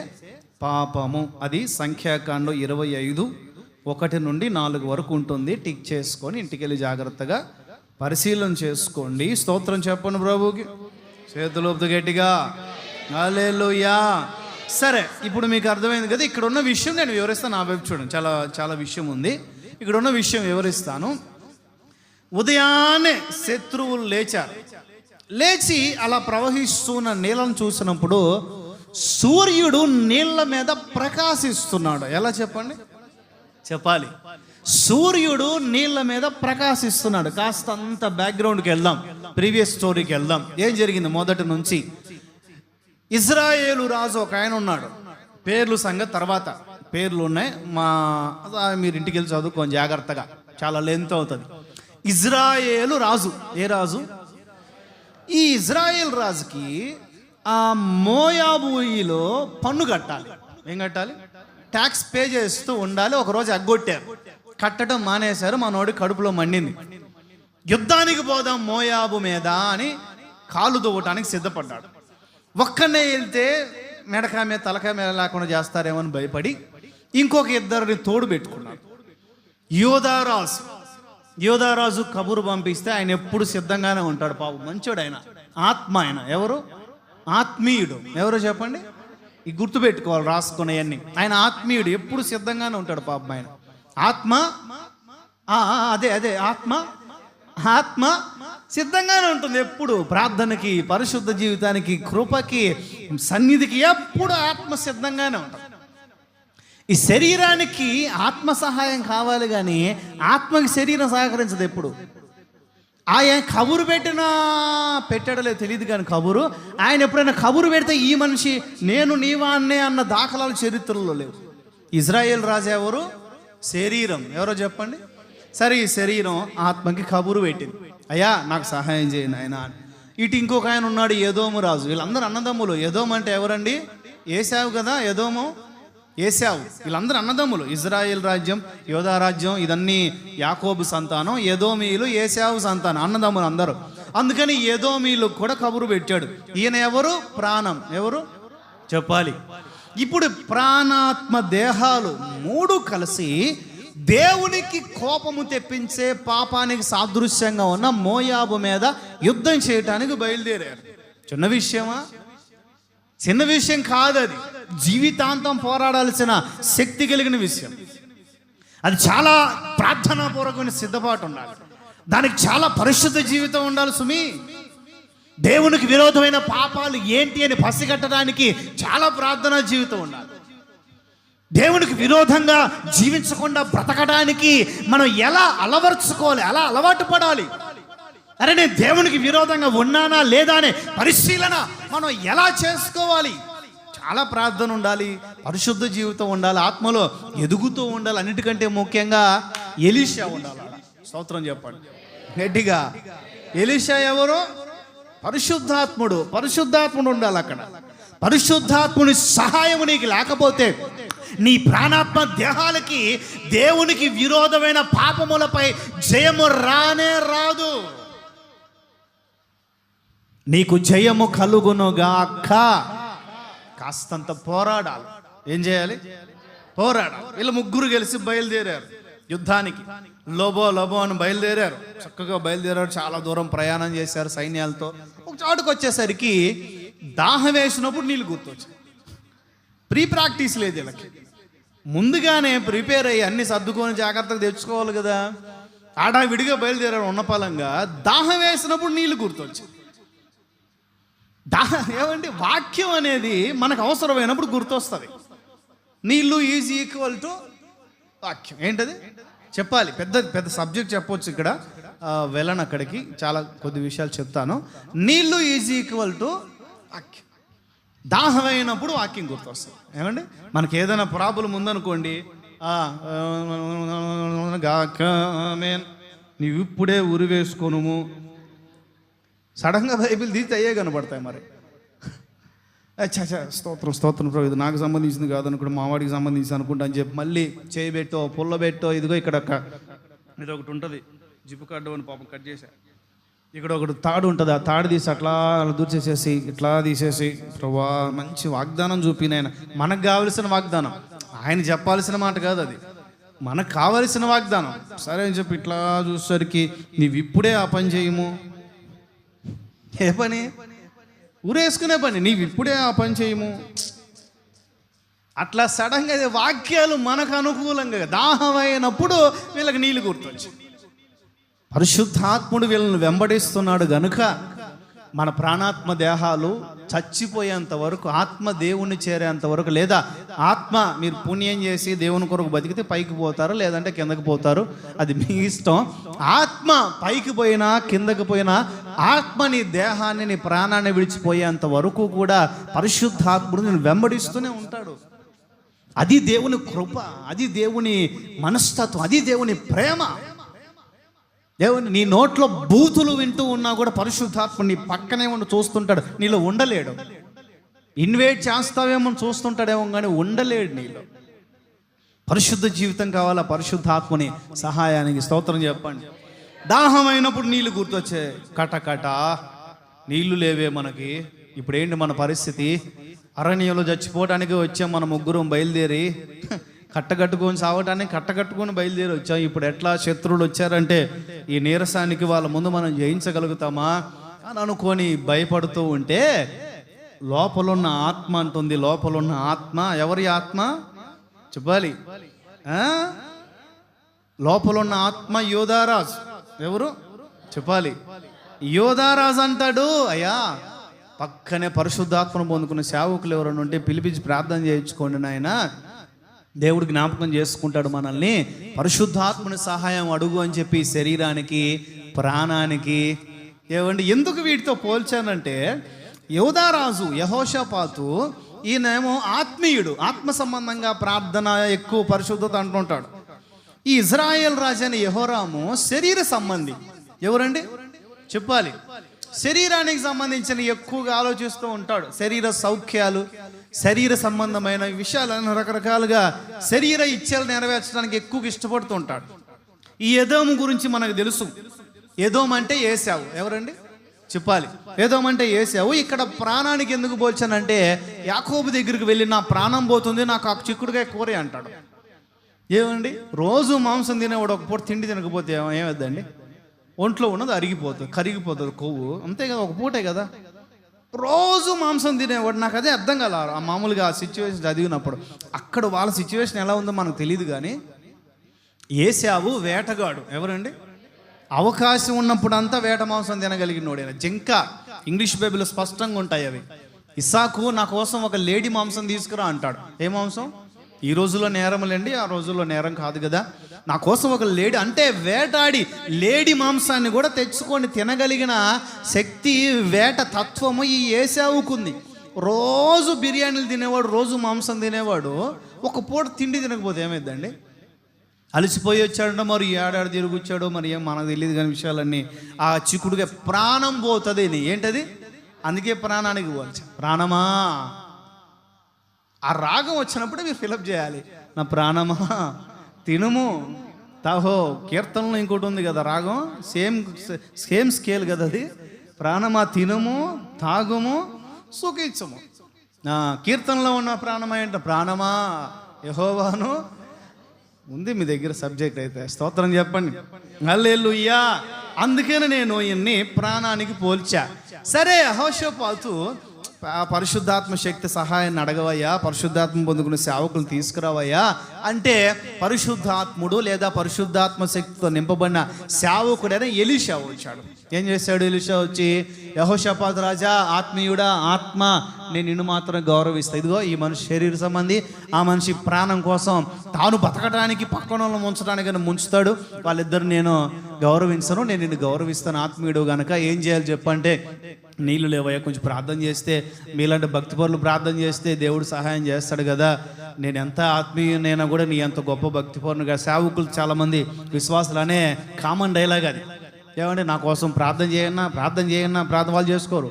S1: పాపము. అది సంఖ్యాకాండం 25:1-4 వరకు ఉంటుంది. టిక్ చేసుకొని ఇంటికి వెళ్ళి జాగ్రత్తగా పరిశీలన చేసుకోండి. స్తోత్రం చెప్పండి ప్రభువుకి, చేతులోపుతూ గట్టిగా హల్లెలూయా. సరే, ఇప్పుడు మీకు అర్థమైంది కదా. ఇక్కడ ఉన్న విషయం నేను వివరిస్తాను. నా వైపు చూడండి, చాలా చాలా విషయం ఉంది. ఇక్కడ ఉన్న విషయం వివరిస్తాను. ఉదయాన్నే శత్రువులు లేచి అలా ప్రవహిస్తున్న నీళ్ళను చూసినప్పుడు సూర్యుడు నీళ్ళ మీద ప్రకాశిస్తున్నాడు. ఎలా చెప్పాలి? సూర్యుడు నీళ్ళ మీద ప్రకాశిస్తున్నాడు. కాస్త అంత బ్యాక్గ్రౌండ్కి వెళ్దాం, ప్రీవియస్ స్టోరీకి వెళ్దాం. ఏం జరిగింది మొదటి నుంచి? ఇజ్రాయేలు రాజు ఒక ఆయన ఉన్నాడు. పేర్లు సంగతి తర్వాత, పేర్లు ఉన్నాయి, మీరు ఇంటికి వెళ్ళి చదువుకోండి జాగ్రత్తగా, చాలా లెంత్ అవుతుంది. ఇజ్రాయేలు రాజు. ఏ రాజు? ఈ ఇజ్రాయేల్ రాజుకి ఆ మోయాబులో పన్ను కట్టాలి. ఏం కట్టాలి? ట్యాక్స్ పే చేస్తూ ఉండాలి. ఒకరోజు ఎగ్గొట్టారు, కట్టడం మానేశారు. మనోడి కడుపులో మండింది. యుద్ధానికి పోదాం మోయాబు మీద అని కాలు దువ్వటానికి సిద్ధపడ్డాడు. ఒక్కనే వెళ్తే మెడకాయ మీద తలకాయ మీద లేకుండా చేస్తారేమని భయపడి ఇంకొక ఇద్దరిని తోడు పెట్టుకున్నాడు. యోధారాజు కబురు పంపిస్తే ఆయన ఎప్పుడు సిద్ధంగానే ఉంటాడు. పాపం మంచోడు ఆయన, ఆత్మ. ఆయన ఎవరు? ఆత్మీయుడు. ఎవరో చెప్పండి, ఈ గుర్తుపెట్టుకోవాలి, రాసుకునేవన్నీ. ఆయన ఆత్మీయుడు, ఎప్పుడు సిద్ధంగానే ఉంటాడు పాపం ఆయన. ఆత్మ, అదే ఆత్మ సిద్ధంగానే ఉంటుంది ఎప్పుడు. ప్రార్థనకి, పరిశుద్ధ జీవితానికి, కృపకి, సన్నిధికి ఎప్పుడు ఆత్మ సిద్ధంగానే ఉంటుంది. ఈ శరీరానికి ఆత్మ సహాయం కావాలి కానీ ఆత్మకి శరీరం సహకరించదు ఎప్పుడు. ఆయన కబురు పెట్టాడో తెలియదు కానీ కబురు, ఆయన ఎప్పుడైనా కబురు పెడితే ఈ మనిషి నేను నీవాన్నే అన్న దాఖలాలు చరిత్రలో లేవు. ఇజ్రాయేల్ రాజు ఎవరు? శరీరం. ఎవరో చెప్పండి. సరే, ఈ శరీరం ఆత్మకి కబురు పెట్టింది, అయ్యా నాకు సహాయం చేయండి ఆయన. ఇటు ఇంకొక ఆయన ఉన్నాడు, ఏదోము రాజు. వీళ్ళందరూ అన్నదమ్ములు. ఏదోము అంటే ఎవరండి? ఏశావు కదా. ఏశావు. వీళ్ళందరూ అన్నదమ్ములు. ఇజ్రాయేల్ రాజ్యం, యోధా రాజ్యం, ఇదన్నీ యాకోబు సంతానం. ఏదోమీయులు ఏశావు సంతానం, అన్నదమ్ములు అందరూ. అందుకని ఏదోమీయులు కూడా కబురు పెట్టాడు. ఈయన ఎవరు? ప్రాణం. ఎవరు చెప్పాలి? ఇప్పుడు ప్రాణాత్మ దేహాలు మూడు కలిసి దేవునికి కోపము తెప్పించే పాపానికి సాదృశ్యంగా ఉన్న మోయాబు మీద యుద్ధం చేయటానికి బయలుదేరారు. చిన్న విషయం కాదు అది. జీవితాంతం పోరాడాల్సిన శక్తి కలిగిన విషయం. అది చాలా ప్రార్థనాపూర్వకమైన సిద్ధపాటు ఉండాలి. దానికి చాలా పరిశుద్ధ జీవితం ఉండాలి సుమి. దేవునికి విరోధమైన పాపాలు ఏంటి అని పసిగట్టడానికి చాలా ప్రార్థనా జీవితం ఉండాలి. దేవునికి విరోధంగా జీవించకుండా బ్రతకడానికి మనం ఎలా అలవర్చుకోవాలి, ఎలా అలవాటు పడాలి. అరే, నేను దేవునికి విరోధంగా ఉన్నానా లేదా అనే పరిశీలన మనం ఎలా చేసుకోవాలి. చాలా ప్రార్థన ఉండాలి, పరిశుద్ధ జీవితం ఉండాలి, ఆత్మలో ఎదుగుతూ ఉండాలి. అన్నిటికంటే ముఖ్యంగా ఎలీషా ఉండాలి. స్తోత్రం చెప్పండి గట్టిగా. ఎలీషా ఎవరు? పరిశుద్ధాత్ముడు ఉండాలి అక్కడ. పరిశుద్ధాత్ముని సహాయం నీకు లేకపోతే నీ ప్రాణాత్మ దేహాలకి దేవునికి విరోధమైన పాపములపై జయము రానే రాదు. నీకు జయము కలుగునుగాక. కాస్తంత పోరాడాలి. ఏం చేయాలి? పోరాడాలి. వీళ్ళు ముగ్గురు కలిసి బయలుదేరారు యుద్ధానికి. లోబో అని బయలుదేరారు. చక్కగా బయలుదేరారు. చాలా దూరం ప్రయాణం చేశారు సైన్యాలతో. ఒక చోటుకు వచ్చేసరికి దాహం వేసినప్పుడు నీళ్ళు గుర్తొచ్చాయి. ప్రీ ప్రాక్టీస్ లేదు వీళ్ళకి. ముందుగానే ప్రిపేర్ అయ్యి అన్ని సర్దుకొని జాగ్రత్తగా తెచ్చుకోవాలి కదా. విడిగా బయలుదేరారు ఉన్నపాలంగా. దాహం వేసినప్పుడు నీళ్ళు గుర్తొచ్చాయి. ఏమండి, వాక్యం అనేది మనకు అవసరమైనప్పుడు గుర్తొస్తుంది. నీళ్ళు ఈజ్ ఈక్వల్ టు వాక్యం. ఏంటది చెప్పాలి, పెద్ద పెద్ద సబ్జెక్ట్ చెప్పొచ్చు ఇక్కడ, వెళ్ళను అక్కడికి, చాలా కొద్ది విషయాలు చెప్తాను. నీళ్ళు ఈజ్ ఈక్వల్ టు వాక్యం. దాహమైనప్పుడు వాక్యం గుర్తొస్తుంది. ఏమండి, మనకి ఏదైనా ప్రాబ్లం ఉందనుకోండి, నీవు ఇప్పుడే ఉరి వేసుకోను, సడన్గా బైబిల్ తీసి అయ్యే కనపడతాయి. మరి స్తోత్రం స్తోత్రం ప్రభు, ఇది నాకు సంబంధించింది కాదనుకుంటే మావాడికి సంబంధించి అనుకుంటా అని చెప్పి మళ్ళీ చేయబెట్టో పుల్లబెట్టో, ఇదిగో ఇక్కడ ఇది ఒకటి ఉంటుంది, జిప్పు కడ్డు అని పాపం కట్ చేశా, ఇక్కడ ఒకటి తాడు ఉంటుంది, ఆ తాడు తీసి అట్లా దూర్చేసేసి ఇట్లా తీసేసి, ప్రభా మంచి వాగ్దానం చూపినాయన. మనకు కావలసిన వాగ్దానం, ఆయన చెప్పాల్సిన మాట కాదు, అది మనకు కావలసిన వాగ్దానం. సరే అని చెప్పి ఇట్లా చూసేసరికి నీవు ఇప్పుడే ఆ పని చేయము. ఏ పని? ఊరేసుకునే పని. నీవు ఇప్పుడే ఆ పని చేయము. అట్లా సడన్గా వాక్యాలు మనకు అనుకూలంగా దాహమైనప్పుడు వీళ్ళకి నీళ్ళు గుర్తొచ్చు. పరిశుద్ధాత్ముడు వీళ్ళని వెంబడిస్తున్నాడు గనుక మన ప్రాణాత్మ దేహాలు చచ్చిపోయేంత వరకు, ఆత్మ దేవుణ్ణి చేరేంత వరకు, లేదా ఆత్మ మీరు పుణ్యం చేసి దేవుని కొరకు బతికితే పైకి పోతారు, లేదంటే కిందకి పోతారు, అది మీ ఇష్టం. ఆత్మ పైకి పోయినా కిందకి పోయినా, ఆత్మ నీ దేహాన్ని నీ ప్రాణాన్ని విడిచిపోయేంత వరకు కూడా పరిశుద్ధాత్ముడు నేను వెంబడిస్తూనే ఉంటాడు. అది దేవుని కృప, అది దేవుని మనస్తత్వం, అది దేవుని ప్రేమ. దేవుని నీ నోట్లో బూతులు వింటూ ఉన్నా కూడా పరిశుద్ధాత్మ నీ పక్కనే ఉండి చూస్తుంటాడు, నీలో ఉండలేడు. ఇన్వైట్ చేస్తావేమో చూస్తుంటాడేమో కానీ ఉండలేడు నీలో. పరిశుద్ధ జీవితం కావాలా, పరిశుద్ధాత్మని సహాయానికి స్తోత్రం చెప్పండి. దాహమైనప్పుడు నీళ్ళు గుర్తొచ్చే, కటకట నీళ్లు లేవే మనకి. ఇప్పుడు ఏంటి మన పరిస్థితి? అరణ్యంలో చచ్చిపోవడానికి వచ్చాం మన ముగ్గురం బయలుదేరి, కట్టగట్టుకొని సావటానికి కట్టగట్టుకొని బయలుదేరి వచ్చాం. ఇప్పుడు ఎట్లా శత్రువులు వచ్చారంటే ఈ నీరసానికి వాళ్ళ ముందు మనం జయించగలుగుతామా అని అనుకొని భయపడుతూ ఉంటే, లోపలున్న ఆత్మ అంటుంది, లోపలున్న ఆత్మ, ఎవరి ఆత్మ చెప్పాలి? లోపలున్న ఆత్మ యోధారాజు. ఎవరు చెప్పాలి? యోధారాజు అంటాడు, అయ్యా పక్కనే పరిశుద్ధాత్మను పొందుకున్న సేవకులు ఎవరైనా ఉంటే పిలిపించి ప్రార్థన చేయించుకోండి నాయన, దేవుడు జ్ఞాపకం చేసుకుంటాడు మనల్ని, పరిశుద్ధాత్మని సహాయం అడుగు అని చెప్పి శరీరానికి ప్రాణానికి. ఏమండి, ఎందుకు వీటితో పోల్చానంటే, యోధారాజు యెహోషాపాతు ఈయనేమో ఆత్మీయుడు, ఆత్మ సంబంధంగా ప్రార్థన ఎక్కువ పరిశుద్ధత అంటుంటాడు. ఈ ఇజ్రాయేల్ రాజు అయిన యెహోరాము శరీర సంబంధి. ఎవరండి చెప్పాలి? శరీరానికి సంబంధించిన ఎక్కువగా ఆలోచిస్తూ ఉంటాడు. శరీర సౌఖ్యాలు, శరీర సంబంధమైన విషయాలను రకరకాలుగా శరీర ఇచ్ఛలు నెరవేర్చడానికి ఎక్కువగా ఇష్టపడుతూ ఉంటాడు. ఈ ఎదోము గురించి మనకు తెలుసు. ఎదోము అంటే ఏశావు. ఎవరండి చెప్పాలి? ఎదోము అంటే ఏశావు. ఇక్కడ ప్రాణానికి ఎందుకు పోల్చానంటే, యాకోబు దగ్గరికి వెళ్ళి నా ప్రాణం పోతుంది, నాకు ఆ చిక్కుడుకాయ కూర అంటాడు. ఏమండి, రోజు మాంసం తినేవాడు ఒక పూట తిండి తినకపోతే ఏమవుద్దండి? ఒంట్లో ఉన్నది అరిగిపోతుంది, కరిగిపోతుంది కొవ్వు, అంతే కదా, ఒక పూటే కదా. రోజు మాంసం తినేవాడు, నాకు అదే అర్థం కదా. ఆ మామూలుగా ఆ సిచ్యువేషన్ చదివినప్పుడు అక్కడ వాళ్ళ సిచ్యువేషన్ ఎలా ఉందో మనకు తెలియదు. కానీ ఏశావు వేటగాడు. ఎవరండి? అవకాశం ఉన్నప్పుడు అంతా వేట మాంసం తినగలిగినోడైనా. జింక, ఇంగ్లీష్ బైబిల్లో స్పష్టంగా ఉంటాయి అవి. ఇస్సాకు నా కోసం ఒక లేడీ మాంసం తీసుకురా అంటాడు. ఏ మాంసం? ఈ రోజుల్లో నేరములండి, ఆ రోజుల్లో నేరం కాదు కదా. నా కోసం ఒక లేడీ అంటే వేటాడి లేడీ మాంసాన్ని కూడా తెచ్చుకొని తినగలిగిన శక్తి, వేట తత్వము ఈ ఏశావుకుంది. రోజు బిర్యానీలు తినేవాడు, రోజు మాంసం తినేవాడు, ఒక పూట తిండి తినకపోతే ఏమైందండి? అలసిపోయి వచ్చాడంటే మరి ఏడాడు తిరుగుచ్చాడో మరి ఏం మనకు తెలియదు కానీ విషయాలన్నీ. ఆ చిక్కుడుగా ప్రాణం పోతుంది. ఏంటది? అందుకే ప్రాణానికి పోవచ్చు. ప్రాణమా, ఆ రాగం వచ్చినప్పుడు మీరు ఫిలప్ చేయాలి. నా ప్రాణమా తినుము తాహో. కీర్తనలో ఇంకోటి ఉంది కదా రాగం, సేమ్ స్కేల్ కదా అది. ప్రాణమా తినుము తాగుము సుఖించము. కీర్తనలో ఉన్న ప్రాణమా ఏంట? ప్రాణమా యెహోవాను ఉంది మీ దగ్గర సబ్జెక్ట్ అయితే. స్తోత్రం చెప్పండి, హల్లెలూయా. అందుకని నేను ఇన్ని ప్రాణానికి పోల్చా. సరే, యెహోషాపాతు పరిశుద్ధాత్మ శక్తి సహాయాన్ని అడగవయ్యా, పరిశుద్ధాత్మ పొందుకునే సేవకులు తీసుకురావయ్యా అంటే పరిశుద్ధాత్ముడు లేదా పరిశుద్ధాత్మ శక్తితో నింపబడిన సేవకుడైన ఎలీషా వచ్చాడు. ఏం చేశాడు ఎలీషా వచ్చి, యెహోషాపాతు రాజా, ఆత్మీయుడా, ఆత్మ, నేను నిన్ను మాత్రం గౌరవిస్తాను. ఇదిగో ఈ మనిషి శరీర సంబంధి, ఆ మనిషి ప్రాణం కోసం తాను బతకడానికి పక్కన వాళ్ళని ఉంచడానికి ముంచుతాడు. వాళ్ళిద్దరు నేను గౌరవించను, నేను నిన్ను గౌరవిస్తాను ఆత్మీయుడు గనక ఏం చేయాలి చెప్పంటే, నీళ్ళు లేవయ్యా, కొంచెం ప్రార్థన చేస్తే, మీలాంటి భక్తిపరులు ప్రార్థన చేస్తే దేవుడు సహాయం చేస్తాడు కదా. నేను ఎంత ఆత్మీయునైనా కూడా నీ ఎంత గొప్ప భక్తిపరునుగా. సేవకులు చాలామంది విశ్వాసులు అనే కామన్ డైలాగ్ అది. ఏమంటే నా కోసం ప్రార్థన చేయన్నా ప్రార్థన వాళ్ళు చేసుకోరు.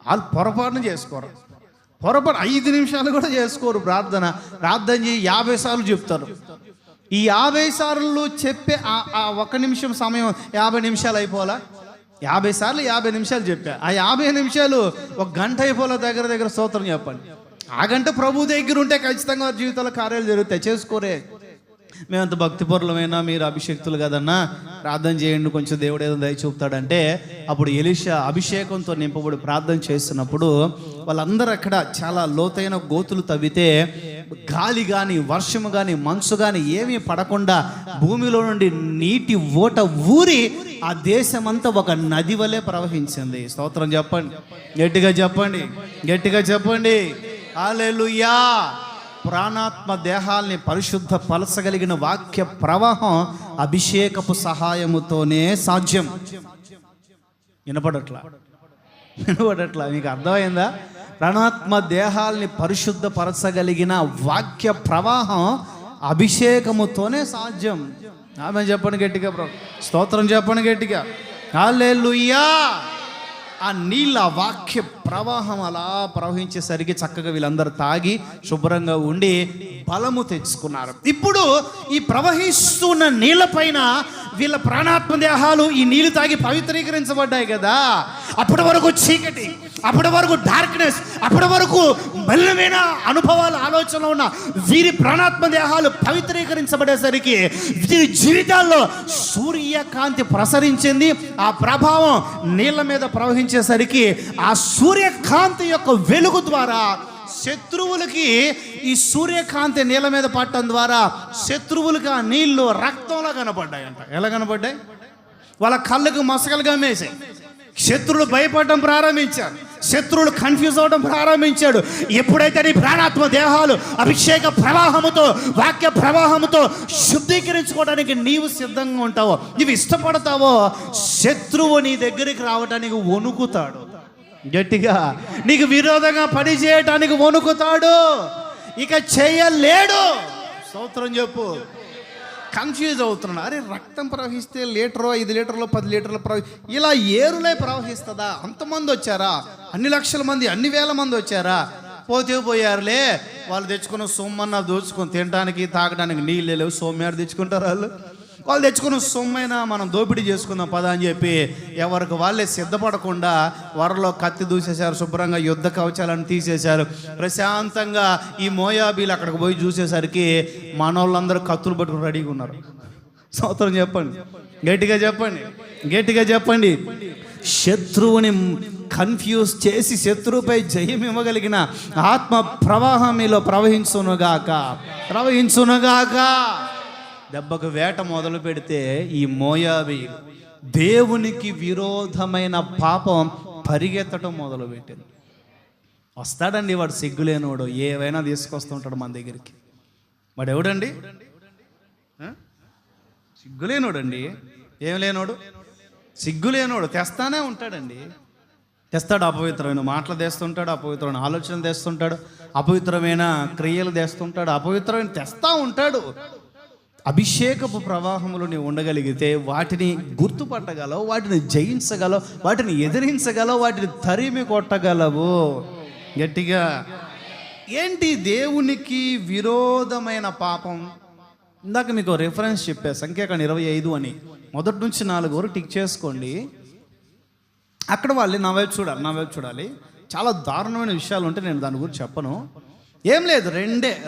S1: వాళ్ళు పొరపాటున చేసుకోరు. 5 నిమిషాలు కూడా చేసుకోరు. ప్రార్థన చేయి 50 సార్లు చెప్తారు. ఈ 50 సార్లు చెప్పే ఆ 1 నిమిషం సమయం 50 నిమిషాలు అయిపోవాలా? 50 సార్లు 50 నిమిషాలు చెప్పా. ఆ 50 నిమిషాలు 1 గంట అయిపోలే. దగ్గర స్తోత్రం చెప్పండి. ఆ గంట ప్రభు దగ్గర ఉంటే ఖచ్చితంగా వారి జీవితాల్లో కార్యాలు జరుగుతాయి. చేసుకోరే. మేమంత భక్తిపరులమైనా మీరు అభిషేక్తులు కదన్నా, ప్రార్థన చేయండి, కొంచెం దేవుడు ఏదో దయ చూపుతాడంటే, అప్పుడు ఎలీషా అభిషేకంతో నింపబడి ప్రార్థన చేస్తున్నప్పుడు వాళ్ళందరూ అక్కడ చాలా లోతైన గోతులు తవ్వితే గాలి కానీ, వర్షము కానీ, మంచు కానీ ఏమీ పడకుండా భూమిలో నుండి నీటి ఓట ఊరి ఆ దేశమంతా ఒక నది వలె ప్రవహించింది. స్తోత్రం చెప్పండి, గట్టిగా చెప్పండి. హల్లెలూయా. ప్రాణాత్మ దేహాల్ని పరిశుద్ధ పలసగలిగిన వాక్య ప్రవాహం అభిషేకపు సహాయముతోనే సాధ్యం. వినపడట్లా? మీకు అర్థమైందా? ప్రాణాత్మ దేహాల్ని పరిశుద్ధ పరచగలిగిన వాక్య ప్రవాహం అభిషేకముతోనే సాధ్యం. ఆమె చెప్పండి గట్టిగా, స్తోత్రం చెప్పండి గట్టిగా. హల్లెలూయా. ఆ నీళ్ళ వాక్య ప్రవాహం అలా ప్రవహించేసరికి చక్కగా వీళ్ళందరూ తాగి శుభ్రంగా ఉండి బలము తెచ్చుకున్నారు. ఇప్పుడు ఈ ప్రవహిస్తున్న నీళ్ళ పైన వీళ్ళ ప్రాణాత్మ దేహాలు ఈ నీళ్లు తాగి పవిత్రీకరించబడ్డాయి కదా. అప్పటి వరకు చీకటి, అప్పటి వరకు డార్క్నెస్, అప్పటి వరకు మలినమైన అనుభవాలు, ఆలోచనలు ఉన్న వీరి ప్రాణాత్మ దేహాలు పవిత్రీకరించబడేసరికి వీరి జీవితాల్లో సూర్యకాంతి ప్రసరించింది. ఆ ప్రభావం నీళ్ళ మీద ప్రవహించేసరికి ఆ సూర్యకాంతి యొక్క వెలుగు ద్వారా శత్రువులకి, ఈ సూర్యకాంతి నీళ్ళ మీద పడటం ద్వారా శత్రువులకి ఆ నీళ్లు రక్తంలా కనపడ్డాయంట. ఎలా కనపడ్డాయి? వాళ్ళ కళ్ళకు మసకలుగా మేసాయి. శత్రువులు భయపడడం ప్రారంభించారు. శత్రువులు కన్ఫ్యూజ్ అవడం ప్రారంభించాడు. ఎప్పుడైతే నీ ప్రాణాత్మ దేహాలు అభిషేక ప్రవాహముతో, వాక్య ప్రవాహముతో శుద్ధీకరించుకోవడానికి నీవు సిద్ధంగా ఉంటావో, నీవు ఇష్టపడతావో, శత్రువు నీ దగ్గరికి రావడానికి వణుకుతాడు. గట్టిగా నీకు విరోధంగా పని చేయటానికి వణుకుతాడు. ఇక చేయలేడు. స్తోత్రం చెప్పు. కన్ఫ్యూజ్ అవుతున్నాడు. అరే, రక్తం ప్రవహిస్తే 1 లీటరో 5 లీటర్లో 10 లీటర్లు ఇలా ఏరులే ప్రవహిస్తుందా? అంతమంది వచ్చారా? అన్ని లక్షల మంది, అన్ని వేల మంది వచ్చారా? పోయారులే. వాళ్ళు తెచ్చుకున్న సొమ్మన్న దోచుకొని తినడానికి, తాగడానికి నీళ్ళు లేవు. సొమ్మారు తెచ్చుకుంటారు వాళ్ళు తెచ్చుకున్న సొమ్మైనా మనం దోపిడీ చేసుకుందాం పద అని చెప్పి ఎవరికి వాళ్ళే సిద్ధపడకుండా వరలో కత్తి దూసేశారు. శుభ్రంగా యుద్ధ కవచాలను తీసేశారు. ప్రశాంతంగా ఈ మోయాబీలు అక్కడికి పోయి చూసేసరికి మనోళ్ళందరూ కత్తులు పట్టుకుని రెడీగా ఉన్నారు. స్తోత్రం చెప్పండి, గట్టిగా చెప్పండి. శత్రువుని కన్ఫ్యూజ్ చేసి శత్రువుపై జయం ఇవ్వగలిగిన ఆత్మ ప్రవాహం మీలో ప్రవహించునుగాక. దెబ్బకు వేట మొదలు పెడితే ఈ మోయాబీయులు దేవునికి విరోధమైన పాపం పరిగెత్తడం మొదలుపెట్టింది. వస్తాడండి వాడు, సిగ్గులేనోడు, ఏవైనా తీసుకొస్తుంటాడు మన దగ్గరికి. వాడు ఎవడండి? సిగ్గులేనోడండి. ఏం లేనోడు? సిగ్గులేనోడు. తెస్తానే ఉంటాడండి. తెస్తాడు. అపవిత్రమైన మాటలు తెస్తుంటాడు, అపవిత్రమైన ఆలోచనలు తెస్తుంటాడు, అపవిత్రమైన క్రియలు తెస్తుంటాడు, అపవిత్రమైన తెస్తా ఉంటాడు. అభిషేకపు ప్రవాహములు నీవు ఉండగలిగితే వాటిని గుర్తుపట్టగలవు, వాటిని జయించగలవు, వాటిని ఎదిరించగలవు, వాటిని తరిమి కొట్టగలవు. గట్టిగా ఏంటి దేవునికి విరోధమైన పాపం? ఇందాక మీకు రెఫరెన్స్ చెప్పా, సంఖ్యాకాండం 25 అని. 1 నుంచి 4 వరకు టిక్ చేసుకోండి. అక్కడ వాళ్ళు నా వైపు చూడాలి. చాలా దారుణమైన విషయాలు ఉంటాయి. నేను దాని గురించి చెప్పను. ఏం లేదు,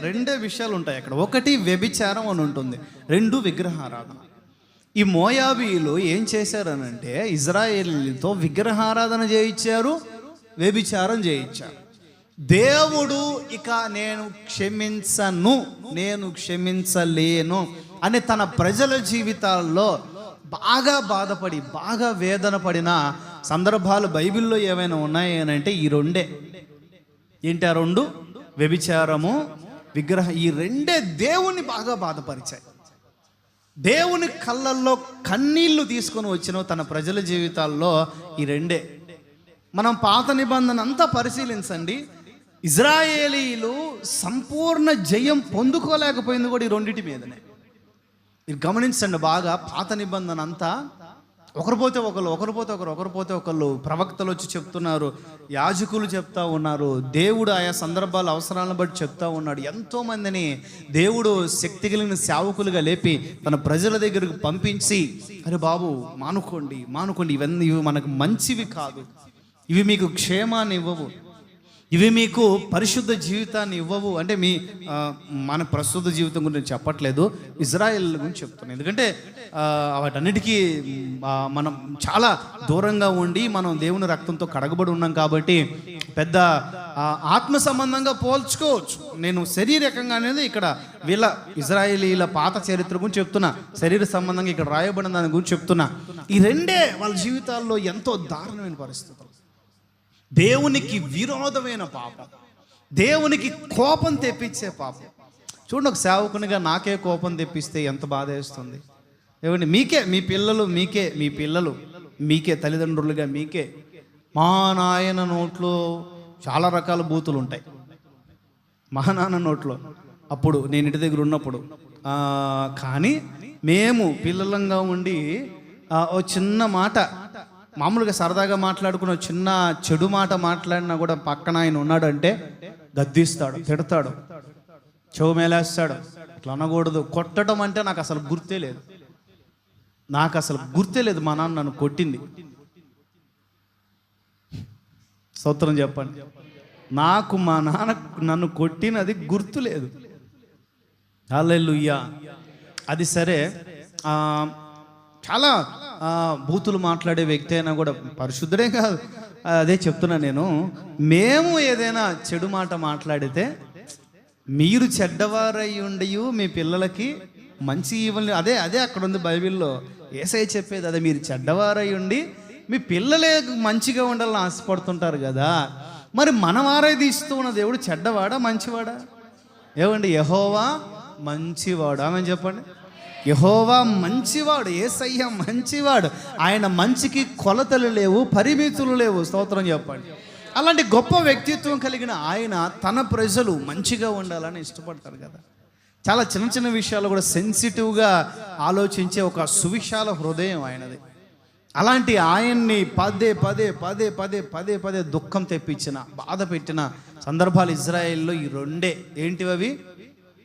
S1: రెండే విషయాలు ఉంటాయి అక్కడ. ఒకటి వ్యభిచారం అని ఉంటుంది, 2 విగ్రహారాధన. ఈ మోయాబీయులు ఏం చేశారనంటే ఇజ్రాయేలీలతో విగ్రహారాధన చేయించారు, వ్యభిచారం చేయించారు. దేవుడు ఇక నేను క్షమించలేను అని తన ప్రజల జీవితాల్లో బాగా బాధపడి బాగా వేదన పడిన సందర్భాలు బైబిల్లో ఏమైనా ఉన్నాయి అని అంటే ఈ రెండే. ఏంటి ఆ రెండు? వ్యభిచారము, విగ్రహం. ఈ రెండే దేవుణ్ణి బాగా బాధపరిచాయి. దేవుని కళ్ళల్లో కన్నీళ్లు తీసుకొని వచ్చిన తన ప్రజల జీవితాల్లో ఈ రెండే. మనం పాత నిబంధన అంతా పరిశీలించండి. ఇజ్రాయేలీలు సంపూర్ణ జయం పొందుకోలేకపోయింది కూడా ఈ రెండింటి మీదనే. మీరు గమనించండి బాగా. పాత నిబంధన అంతా ఒకరిపోతే ఒకరు ప్రవక్తలు వచ్చి చెప్తున్నారు, యాజకులు చెప్తా ఉన్నారు, దేవుడు ఆయా సందర్భాల అవసరాలను బట్టి చెప్తా ఉన్నాడు. ఎంతోమందిని దేవుడు శక్తి కలిగిన సేవకులుగా లేపి తన ప్రజల దగ్గరకు పంపించి, అరే బాబు మానుకోండి, ఇవన్నీ ఇవి మనకు మంచివి కాదు, ఇవి మీకు క్షేమాన్ని ఇవ్వవు, ఇవి మీకు పరిశుద్ధ జీవితాన్ని ఇవ్వవు. అంటే మన ప్రస్తుత జీవితం గురించి చెప్పట్లేదు, ఇజ్రాయెల్ గురించి చెప్తున్నాను. ఎందుకంటే వాటన్నిటికీ మనం చాలా దూరంగా ఉండి మనం దేవుని రక్తంతో కడగబడి ఉన్నాం కాబట్టి పెద్ద ఆత్మ సంబంధంగా పోల్చుకోవచ్చు. నేను శరీరకంగా అనేది ఇక్కడ వీళ్ళ ఇజ్రాయేలీల పాత చరిత్ర గురించి చెప్తున్నా, శరీర సంబంధంగా ఇక్కడ రాయబడిన దాని గురించి చెప్తున్నా. ఈ రెండే వాళ్ళ జీవితాల్లో ఎంతో దారుణమైన పరిస్థితులు. దేవునికి విరోధమైన పాపం, దేవునికి కోపం తెప్పించే పాపం. చూడండి, ఒక సేవకునిగా నాకే కోపం తెప్పిస్తే ఎంత బాధ వేస్తుంది. ఏమండి, మీ పిల్లలు మీకే తల్లిదండ్రులుగా మీకే. మా నాయన నోట్లో చాలా రకాల బూతులు ఉంటాయి, మా నాన్న నోట్లో అప్పుడు నేను ఇంటి దగ్గర ఉన్నప్పుడు. కానీ మేము పిల్లలంగా ఉండి ఓ చిన్న మాట, మామూలుగా సరదాగా మాట్లాడుకున్న చిన్న చెడు మాట మాట్లాడినా కూడా పక్కన ఆయన ఉన్నాడంటే గద్దిస్తాడు, తిడతాడు, చెవు మేలేస్తాడు. అట్లా అనకూడదు. కొట్టడం అంటే నాకు అసలు గుర్తే లేదు. మా నాన్న నన్ను కొట్టింది. స్తోత్రం చెప్పండి. నాకు మా నాన్న నన్ను కొట్టినది గుర్తులేదు. హల్లెలూయా. అది సరే, చాలా బూతులు మాట్లాడే వ్యక్తి అయినా కూడా పరిశుద్ధుడే కాదు. అదే చెప్తున్నా నేను. మేము ఏదైనా చెడు మాట మాట్లాడితే, మీరు చెడ్డవారై ఉండి మీ పిల్లలకి మంచి ఇవ్వాలి. అదే అక్కడ ఉంది బైబిల్లో. యేసయ్య చెప్పేది అదే. మీరు చెడ్డవారై ఉండి మీ పిల్లలే మంచిగా ఉండాలని ఆశపడుతుంటారు కదా. మరి మనం ఆరాధిస్తూ ఉన్న దేవుడు చెడ్డవాడా మంచివాడా? ఏమండి, యెహోవా మంచివాడు. ఆమె చెప్పండి. యెహోవా మంచివాడు, యేసయ్య మంచివాడు. ఆయన మంచికి కొలతలు లేవు, పరిమితులు లేవు. స్తోత్రం చెప్పండి. అలాంటి గొప్ప వ్యక్తిత్వం కలిగిన ఆయన తన ప్రజలు మంచిగా ఉండాలని ఇష్టపడతారు కదా. చాలా చిన్న చిన్న విషయాలు కూడా సెన్సిటివ్గా ఆలోచించే ఒక సువిశాల హృదయం ఆయనది. అలాంటి ఆయన్ని పదే దుఃఖం తెప్పించిన, బాధ పెట్టిన సందర్భాలు ఇజ్రాయెల్లో ఈ రెండే. ఏంటివి?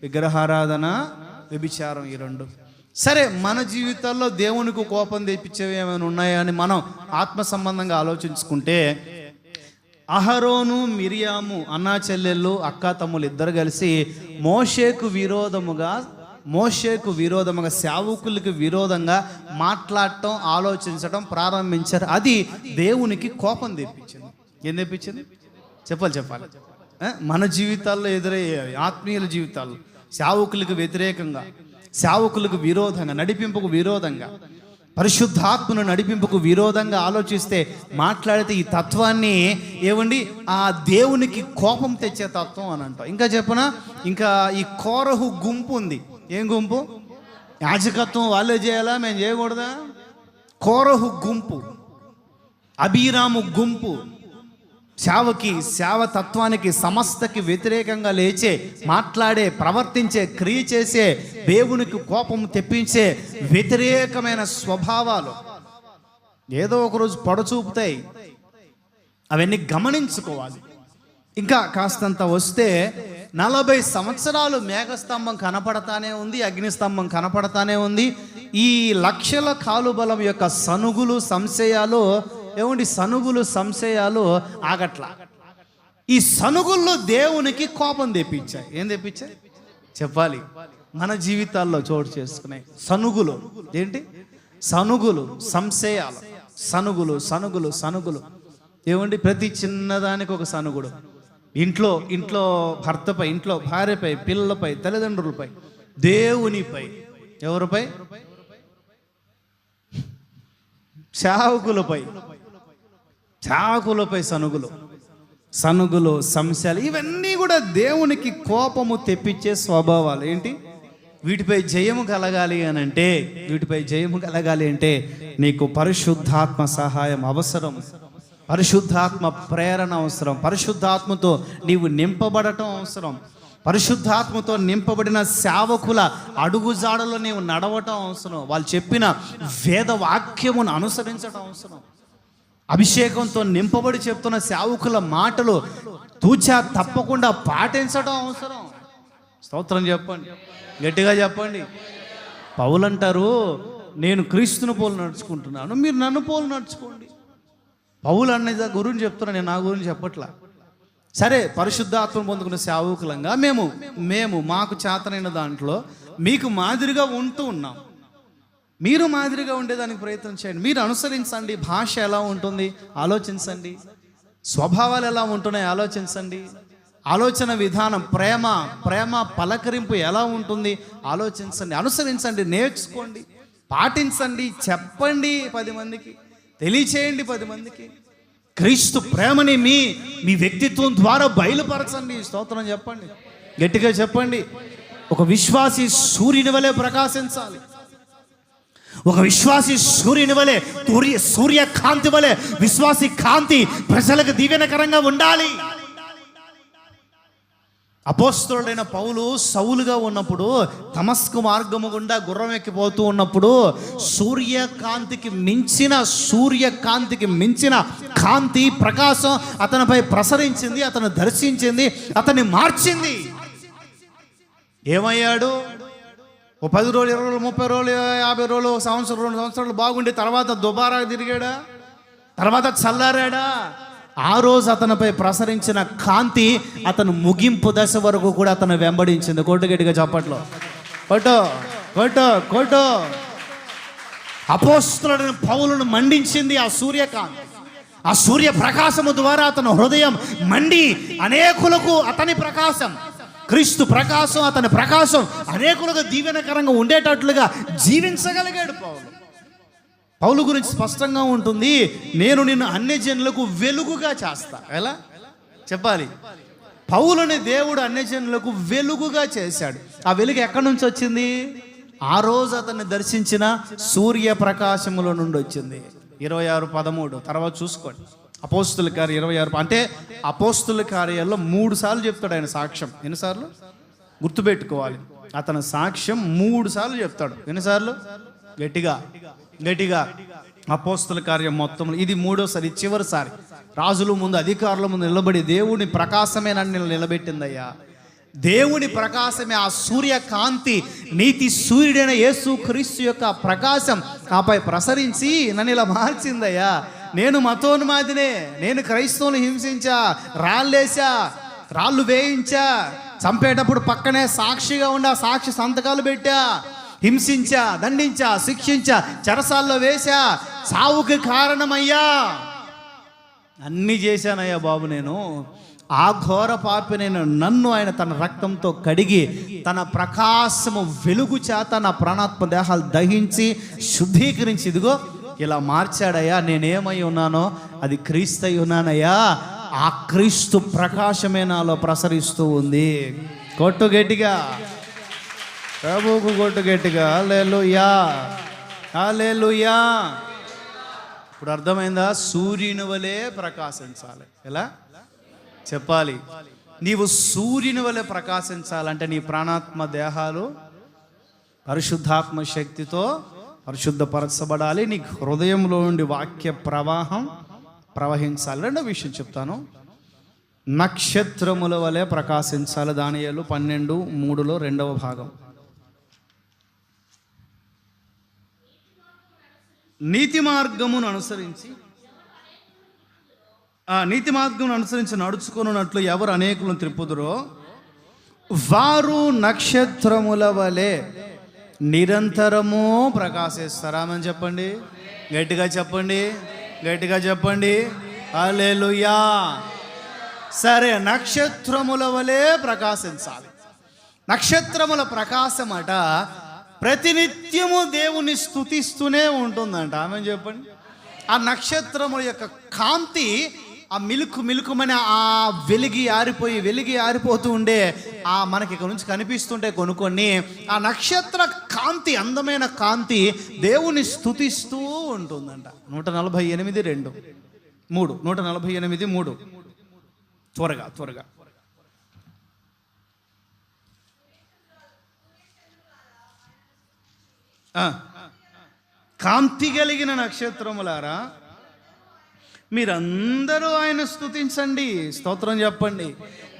S1: విగ్రహారాధన, వ్యభిచారం. ఈ రెండు. సరే, మన జీవితాల్లో దేవునికి కోపం తెప్పించేవి ఏమైనా ఉన్నాయా అని మనం ఆత్మ సంబంధంగా ఆలోచించుకుంటే, అహరోను మిరియాము అన్నా చెల్లెళ్ళు అక్కా తమ్ములు ఇద్దరు కలిసి మోషేకు విరోధముగా సేవకులకు విరోధంగా మాట్లాడటం, ఆలోచించడం ప్రారంభించారు. అది దేవునికి కోపం తెప్పించింది. ఏం తెప్పించింది? చెప్పాలి. మన జీవితాల్లో ఎదురయ్యే ఆత్మీయుల జీవితాల్లో సేవకులకు వ్యతిరేకంగా, సేవకులకు విరోధంగా, నడిపింపుకు విరోధంగా, పరిశుద్ధాత్మను నడిపింపుకు విరోధంగా ఆలోచిస్తే, మాట్లాడితే ఈ తత్వాన్ని ఏమండి ఆ దేవునికి కోపం తెచ్చే తత్వం అని అంటాం. ఇంకా చెప్పనా, ఇంకా ఈ కోరహు గుంపు ఉంది. ఏం గుంపు? యాజకత్వం వాళ్ళే చేయాలా, మేము చేయకూడదా? కోరహు గుంపు, అబీరాము గుంపు, సేవతత్వానికి సమస్తకి వ్యతిరేకంగా లేచే, మాట్లాడే, ప్రవర్తించే, క్రియ చేసే, దేవునికి కోపం తెప్పించే వ్యతిరేకమైన స్వభావాలు ఏదో ఒకరోజు పొడచూపుతాయి. అవన్నీ గమనించుకోవాలి. ఇంకా కాస్తంత వస్తే 40 సంవత్సరాలు మేఘస్తంభం కనపడతానే ఉంది, అగ్నిస్తంభం కనపడతానే ఉంది. ఈ లక్షల కాలుబలం యొక్క సనుగులు సంశయాలు ఆగట్లా. ఈ సనుగుల్లో దేవునికి కోపం తెప్పించాయి. ఏం తెప్పించాయి చెప్పాలి? మన జీవితాల్లో చోటు చేసుకున్నాయి సనుగులు. ఏంటి? సంశయాలు, సనుగులు. ఏమండి, ప్రతి చిన్నదానికి ఒక సనుగుడు. ఇంట్లో భర్తపై, ఇంట్లో భార్యపై, పిల్లలపై, తల్లిదండ్రులపై, దేవునిపై, ఎవరిపై? చాకులపై సనుగులు, సంశయాలు, ఇవన్నీ కూడా దేవునికి కోపము తెప్పించే స్వభావాలు. ఏంటి? వీటిపై జయము కలగాలి అంటే నీకు పరిశుద్ధాత్మ సహాయం అవసరం, పరిశుద్ధాత్మ ప్రేరణ అవసరం, పరిశుద్ధాత్మతో నీవు నింపబడటం అవసరం, పరిశుద్ధాత్మతో నింపబడిన సేవకుల అడుగుజాడలో నీవు నడవటం అవసరం, వాళ్ళు చెప్పిన వేద వాక్యమును అనుసరించడం అవసరం, అభిషేకంతో నింపబడి చెప్తున్న సేవకుల మాటలు తూచా తప్పకుండా పాటించడం అవసరం. స్తోత్రం చెప్పండి, గట్టిగా చెప్పండి. పౌలు అంటారు, నేను క్రీస్తుని పోలు నడుచుకుంటున్నాను, మీరు నన్ను పోలు నడుచుకోండి. పౌలు అన్నది గురించి చెప్తున్నా, నేను నా గురించి చెప్పట్లా. సరే, పరిశుద్ధాత్మను పొందుకున్న సేవకులంగా మేము మాకు చేతనైన దాంట్లో మీకు మాదిరిగా ఉంటూ ఉన్నాం. మీరు మాదిరిగా ఉండేదానికి ప్రయత్నం చేయండి. మీరు అనుసరించండి. భాష ఎలా ఉంటుంది ఆలోచించండి, స్వభావాలు ఎలా ఉంటున్నాయి ఆలోచించండి, ఆలోచన విధానం, ప్రేమ పలకరింపు ఎలా ఉంటుంది ఆలోచించండి, అనుసరించండి, నేర్చుకోండి, పాటించండి, చెప్పండి, 10 మందికి తెలియచేయండి. 10 మందికి క్రీస్తు ప్రేమని మీ వ్యక్తిత్వం ద్వారా బయలుపరచండి. స్తోత్రం చెప్పండి, గట్టిగా చెప్పండి. ఒక విశ్వాసి సూర్యుని వలె ప్రకాశించాలి. ఒక విశ్వాసి సూర్యుని వలె, సూర్యకాంతి వలె విశ్వాసి కాంతి ప్రజలకు దీవెనకరంగా ఉండాలి. అపోస్తలుడైన పౌలు సౌలుగా ఉన్నప్పుడు, దమస్కు మార్గము గుండా గుర్రం ఎక్కిపోతూ ఉన్నప్పుడు, సూర్యకాంతికి మించిన కాంతి, ప్రకాశం అతనిపై ప్రసరించింది, అతను దర్శించింది, అతన్ని మార్చింది. ఏమయ్యాడు? 10 రోజులు, 20 రోజులు, 30 రోజులు, 50 రోజులు, సంవత్సరం, 2 సంవత్సరాలు బాగుండి తర్వాత దుబారా తిరిగాడా? తర్వాత చల్లారాడా? ఆ రోజు అతనిపై ప్రసరించిన కాంతి అతను ముగింపు దశ వరకు కూడా అతను వెంబడించింది. గట్టిగా చప్పట్లో కొట్టు. అపోస్తలుడైన పౌలును మండించింది ఆ సూర్యకాంతి. ఆ సూర్య ప్రకాశము ద్వారా అతని హృదయం మండి అనేకులకు అతని ప్రకాశం, క్రీస్తు ప్రకాశం, అతని ప్రకాశం అనేకులకు దీవెనకరంగా ఉండేటట్లుగా జీవించగలిగాడు. పౌలు గురించి స్పష్టంగా ఉంటుంది, నేను నిన్ను అన్యజనులకు వెలుగుగా చేస్తా. ఎలా చెప్పాలి? పౌలుని దేవుడు అన్యజనులకు వెలుగుగా చేశాడు. ఆ వెలుగు ఎక్కడి నుంచి వచ్చింది? ఆ రోజు అతన్ని దర్శించిన సూర్య ప్రకాశముల నుండి వచ్చింది. 26:13 తర్వాత చూసుకోండి. అపోస్తుల కార్యం 26. అంటే అపోస్తుల కార్యాల్లో 3 సార్లు చెప్తాడు ఆయన సాక్ష్యం. ఎన్నిసార్లు గుర్తుపెట్టుకోవాలి? అతని సాక్ష్యం 3 సార్లు చెప్తాడు. ఎన్నిసార్లు? గట్టిగా అపోస్తుల కార్యం మొత్తం ఇది 3వసారి, చివరిసారి. రాజుల ముందు, అధికారుల ముందు నిలబడి, దేవుని ప్రకాశమే నన్ను నిలబెట్టిందయ్యా, దేవుని ప్రకాశమే, ఆ సూర్యకాంతి, నీతి సూర్యుడైన యేసు క్రీస్తు యొక్క ప్రకాశం నాపై ప్రసరించి నన్ను ఇలా మార్చిందయ్యా. నేను మతోన్మాదినే, నేను క్రైస్తవులు హింసించా, రాళ్ళు వేయించా, చంపేటప్పుడు పక్కనే సాక్షిగా ఉండా, సాక్షి సంతకాలు పెట్టా, హింసించా, దండించా, శిక్షించా, చెరసాల్లో వేశా, సావుకి కారణమయ్యా, అన్నీ చేశానయ్యా బాబు. నేను ఆ ఘోర పాపినైన నన్ను ఆయన తన రక్తంతో కడిగి, తన ప్రకాశము వెలుగు చేత నా ప్రాణాత్మ దేహాలు దహించి శుద్ధీకరించి ఇదిగో ఇలా మార్చాడయ్యా. నేనేమై ఉన్నానో అది క్రీస్తు అయి ఉన్నానయ్యా. ఆ క్రీస్తు ప్రకాశమే నాలో ప్రసరిస్తూ ఉంది. కొట్టు గట్టిగా, ప్రభువుకు కొట్టు గట్టిగా, హల్లెలూయా. ఇప్పుడు అర్థమైందా? సూర్యుని వలె ప్రకాశించాలి. ఎలా చెప్పాలి? నీవు సూర్యుని వలె ప్రకాశించాలంటే నీ ప్రాణాత్మ దేహాలు పరిశుద్ధాత్మ శక్తితో పరిశుద్ధపరచబడాలి. నీ హృదయంలో నుండి వాక్య ప్రవాహం ప్రవహించాలి. రెండో విషయం చెప్తాను, నక్షత్రముల వలె ప్రకాశించాలి. దానియేలు 12:3 2వ భాగం. నీతి మార్గమును అనుసరించి నడుచుకున్నట్లు ఎవరు అనేకులను త్రిప్పుదురో వారు నక్షత్రముల వలె నిరంతరము ప్రకాశిస్తారా? అని చెప్పండి, గట్టిగా చెప్పండి. హల్లెలూయా. సరే, నక్షత్రముల వలె ప్రకాశించాలి. నక్షత్రముల ప్రకాశమట ప్రతినిత్యము దేవుని స్తుతిస్తూనే ఉంటుందంట. ఆమె చెప్పండి. ఆ నక్షత్రముల యొక్క కాంతి ఆ మిలుకుమని ఆ వెలిగి ఆరిపోతూ ఉండే ఆ మనకి ఇక్కడ నుంచి కనిపిస్తుంటే కొన్ని ఆ నక్షత్ర కాంతి, అందమైన కాంతి దేవుని స్తుతిస్తూ ఉంటుందంట. 148:3 త్వరగా కాంతి కలిగిన నక్షత్రములారా మీరందరూ ఆయన స్తుతించండి, స్తోత్రం చెప్పండి.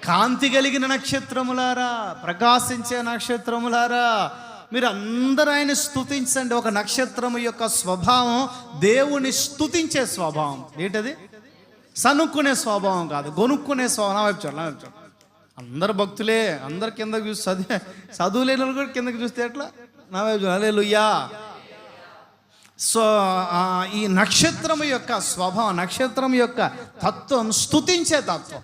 S1: కాంతి కలిగిన నక్షత్రములారా, ప్రకాశించే నక్షత్రములారా, మీరు అందరూ ఆయన స్తుతించండి. ఒక నక్షత్రము యొక్క స్వభావం దేవుని స్తుతించే స్వభావం. ఏంటది? సనుక్కునే స్వభావం కాదు, గొనుక్కునే స్వభావం. వైపు చూడండి, అందరు భక్తులే, అందరు కిందకి చూసి చదువు లేని వాళ్ళు కూడా కిందకి చూస్తే ఎట్లా? నా వైపు హల్లెలూయా. సో ఈ నక్షత్రం యొక్క స్వభావం, నక్షత్రం యొక్క తత్వం స్తుతించే తత్వం,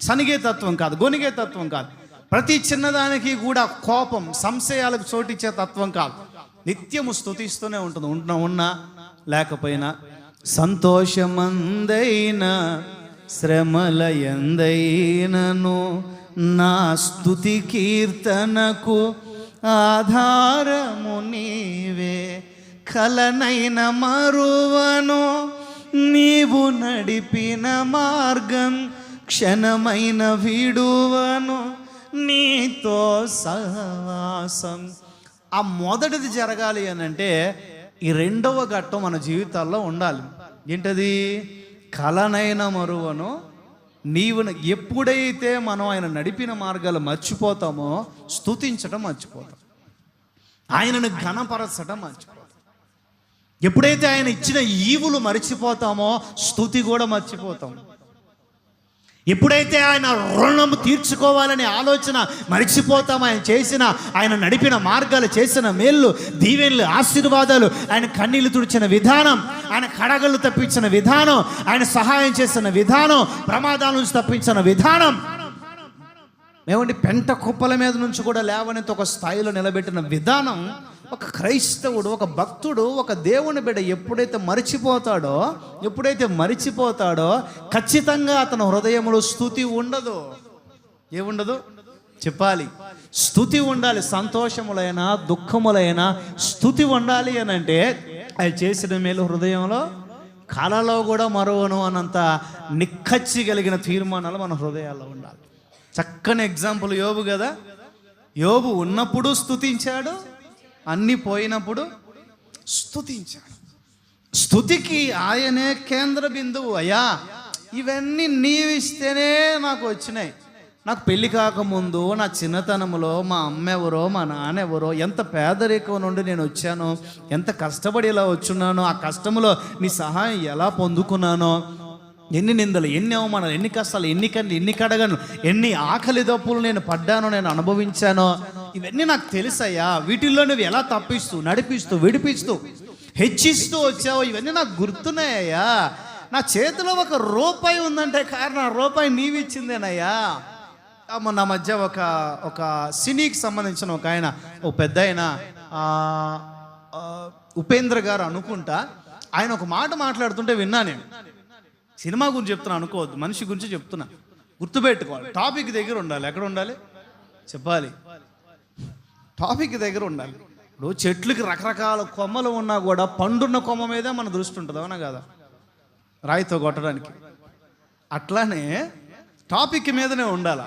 S1: సనిగే తత్వం కాదు, గొనిగే తత్వం కాదు, ప్రతి చిన్నదానికి కూడా కోపం, సంశయాలకు చోటిచ్చే తత్వం కాదు. నిత్యము స్తుతిస్తూనే ఉంటుంది, ఉన్నా లేకపోయినా. సంతోషమందైనా శ్రమల ఎందైనను నా స్తుతి కీర్తనకు ఆధారము నీవే. కలనైన మరువను నీవు నడిపిన మార్గం, క్షణమైన విడువను నీతో సహవాసం. ఆ మొదటిది జరగాలి అని అంటే ఈ రెండవ ఘట్టం మన జీవితాల్లో ఉండాలి. ఏంటది? కలనైన మరువను నీవు. ఎప్పుడైతే మనం ఆయన నడిపిన మార్గాలు మర్చిపోతామో స్తుతించడం మర్చిపోతాం, ఆయనను ఘనపరచడం మర్చిపోతాం. ఎప్పుడైతే ఆయన ఇచ్చిన ఈవులు మర్చిపోతామో స్తుతి కూడా మర్చిపోతాం. ఎప్పుడైతే ఆయన రుణం తీర్చుకోవాలనే ఆలోచన మర్చిపోతామో, ఆయన నడిపిన మార్గాలు, చేసిన మేళ్ళు, దీవెనలు, ఆశీర్వాదాలు, ఆయన కన్నీళ్లు తుడిచిన విధానం, ఆయన కడగళ్ళు తప్పించిన విధానం, ఆయన సహాయం చేసిన విధానం, ప్రమాదాల నుంచి తప్పించిన విధానం, ఏమండి పెంట కుప్పల మీద నుంచి కూడా లేవనెత్తి ఒక స్థాయిలో నిలబెట్టిన విధానం, ఒక క్రైస్తవుడు, ఒక భక్తుడు, ఒక దేవుని బిడ్డ ఎప్పుడైతే మరిచిపోతాడో ఖచ్చితంగా అతని హృదయంలో స్తుతి ఉండదు. ఏముండదు చెప్పాలి? స్తుతి ఉండాలి. సంతోషములైనా దుఃఖములైనా స్తుతి ఉండాలి అని అంటే అది చేసిన మేలు హృదయంలో కలలో కూడా మరువను అన్నంత నిక్కచ్చి కలిగిన తీర్మానాలు మన హృదయాల్లో ఉండాలి. చక్కని ఎగ్జాంపుల్ యోబు కదా. యోబు ఉన్నప్పుడు స్తుతించాడు, అన్నీ పోయినప్పుడు స్తుతించాడు. స్తుతికి ఆయనే కేంద్ర బిందువు. అయ్యా ఇవన్నీ నీవిస్తేనే నాకు వచ్చినాయి. నాకు పెళ్లి కాకముందు నా చిన్నతనంలో మా అమ్మ ఎవరో మా నాన్న ఎవరో, ఎంత పేదరికం నుండి నేను వచ్చానో, ఎంత కష్టపడి ఇలా వచ్చున్నానో, ఆ కష్టంలో నీ సహాయం ఎలా పొందుకున్నానో, ఎన్ని నిందలు, ఎన్ని అవమానాలు, ఎన్ని కష్టాలు, ఎన్ని కళ్ళు, ఎన్ని కడగను, ఎన్ని ఆకలి దప్పులు నేను పడ్డానో, నేను అనుభవించానో, ఇవన్నీ నాకు తెలుసయ్యా. వీటిల్లో నువ్వు ఎలా తప్పిస్తూ, నడిపిస్తూ, విడిపిస్తూ, హెచ్చిస్తూ వచ్చావో ఇవన్నీ నాకు గుర్తున్నాయ్యా. నా చేతిలో ₹1 ఉందంటే కారణం ₹1 నీవిచ్చిందేనయ్యా. మొన్న మధ్య ఒక సినీకి సంబంధించిన ఒక ఆయన, ఒక పెద్ద ఆయన, ఉపేంద్ర గారు అనుకుంటా, ఆయన ఒక మాట మాట్లాడుతుంటే విన్నా నేను. సినిమా గురించి చెప్తున్నా అనుకోవద్దు, మనిషి గురించి చెప్తున్నా, గుర్తుపెట్టుకోవాలి. టాపిక్ దగ్గర ఉండాలి. ఎక్కడ ఉండాలి చెప్పాలి? టాపిక్ దగ్గర ఉండాలి. ఇప్పుడు చెట్లకి రకరకాల కొమ్మలు ఉన్నా కూడా పండున్న కొమ్మ మీదే మన దృష్టి ఉంటుంది, అవునా కదా? రాయితో కొట్టడానికి. అట్లానే టాపిక్ మీదనే ఉండాలి.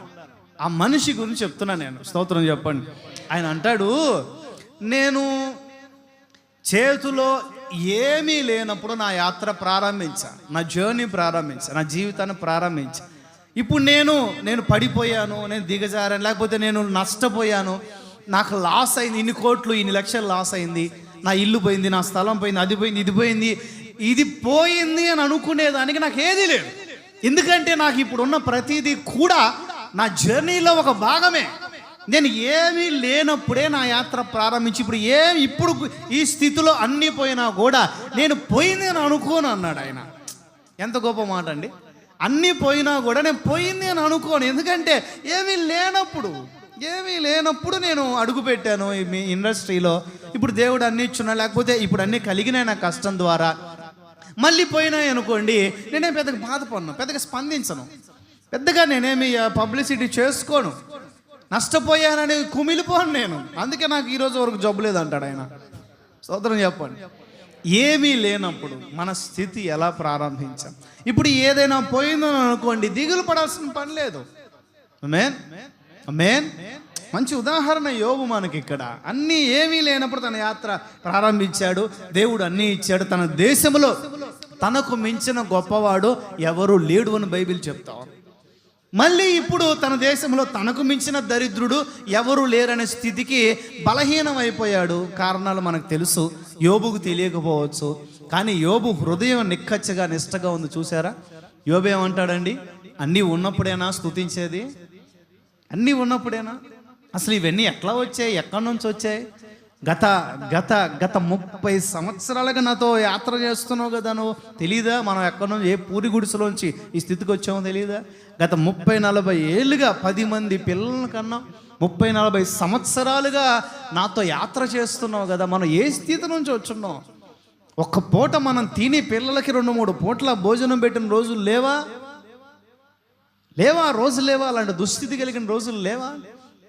S1: ఆ మనిషి గురించి చెప్తున్నా నేను, స్తోత్రం చెప్పండి. ఆయన అంటాడు, నేను చేతిలో ఏమీ లేనప్పుడు నా యాత్ర ప్రారంభించా, నా జర్నీ ప్రారంభించా, నా జీవితాన్ని ప్రారంభించా. ఇప్పుడు నేను పడిపోయాను, నేను దిగజారాను, లేకపోతే నేను నష్టపోయాను, నాకు లాస్ అయింది, ఇన్ని కోట్లు, ఇన్ని లక్షలు లాస్ అయింది, నా ఇల్లు పోయింది, నా స్థలం పోయింది, అది పోయింది, ఇది పోయింది, ఇది పోయింది అని అనుకునేదానికి నాకు ఏది లేదు. ఎందుకంటే నాకు ఇప్పుడున్న ప్రతిదీ కూడా నా జర్నీలో ఒక భాగమే. నేను ఏమీ లేనప్పుడే నా యాత్ర ప్రారంభించి ఇప్పుడు ఈ స్థితిలో అన్నీ పోయినా కూడా నేను పోయింది అని అనుకోను అన్నాడు ఆయన. ఎంత గొప్ప మాట అండి. అన్నీ పోయినా కూడా నేను పోయింది అని అనుకోను. ఎందుకంటే ఏమీ లేనప్పుడు నేను అడుగు పెట్టాను మీ ఇండస్ట్రీలో. ఇప్పుడు దేవుడు అన్నీ ఇచ్చున్నా, లేకపోతే ఇప్పుడు అన్నీ కలిగినాయి నా కష్టం ద్వారా. మళ్ళీ పోయినాయి అనుకోండి, నేనేం పెద్దగా బాధపడను, పెద్దగా స్పందించను, పెద్దగా నేనేమి పబ్లిసిటీ చేసుకోను, నష్టపోయానని కుమిలిపోను నేను. అందుకే నాకు ఈరోజు వరకు జబ్బు లేదంటాడు ఆయన. స్తోత్రం చెప్పండి. ఏమీ లేనప్పుడు మన స్థితి ఎలా ప్రారంభించాం. ఇప్పుడు ఏదైనా పోయిందని అనుకోండి, దిగులు పడాల్సిన పని లేదు. ఆమేన్. మంచి ఉదాహరణ యోబు మనకి ఇక్కడ. అన్నీ ఏమీ లేనప్పుడు తన యాత్ర ప్రారంభించాడు. దేవుడు అన్నీ ఇచ్చాడు. తన దేశంలో తనకు మించిన గొప్పవాడు ఎవరు లేడు అని బైబిల్ చెప్తాం. మళ్ళీ ఇప్పుడు తన దేశంలో తనకు మించిన దరిద్రుడు ఎవరు లేరనే స్థితికి బలహీనం అయిపోయాడు. కారణాలు మనకు తెలుసు, యోబుకు తెలియకపోవచ్చు. కానీ యోబు హృదయం నిక్కచ్చగా నిష్టగా ఉంది. చూసారా, యోబు ఏమంటాడండి? అన్నీ ఉన్నప్పుడేనా స్తుతించేది? అన్నీ ఉన్నప్పుడేనా? అసలు ఇవన్నీ ఎట్లా వచ్చాయి, ఎక్కడి నుంచి వచ్చాయి? గత 30 సంవత్సరాలుగా నాతో యాత్ర చేస్తున్నావు కదా, నువ్వు తెలీదా? మనం ఎక్కడి నుంచి, ఏ పూరి గుడిసెలోంచి ఈ స్థితికి వచ్చామో తెలీదా? గత 30-40 ఏళ్ళుగా 10 మంది పిల్లల కన్నా 30-40 సంవత్సరాలుగా నాతో యాత్ర చేస్తున్నావు కదా, మనం ఏ స్థితి నుంచి వచ్చున్నాం? ఒక్క పూట మనం తిని పిల్లలకి 2-3 పూట్ల భోజనం పెట్టిన రోజులు లేవా? రోజులు లేవా? అలాంటి దుస్థితి కలిగిన రోజులు లేవా?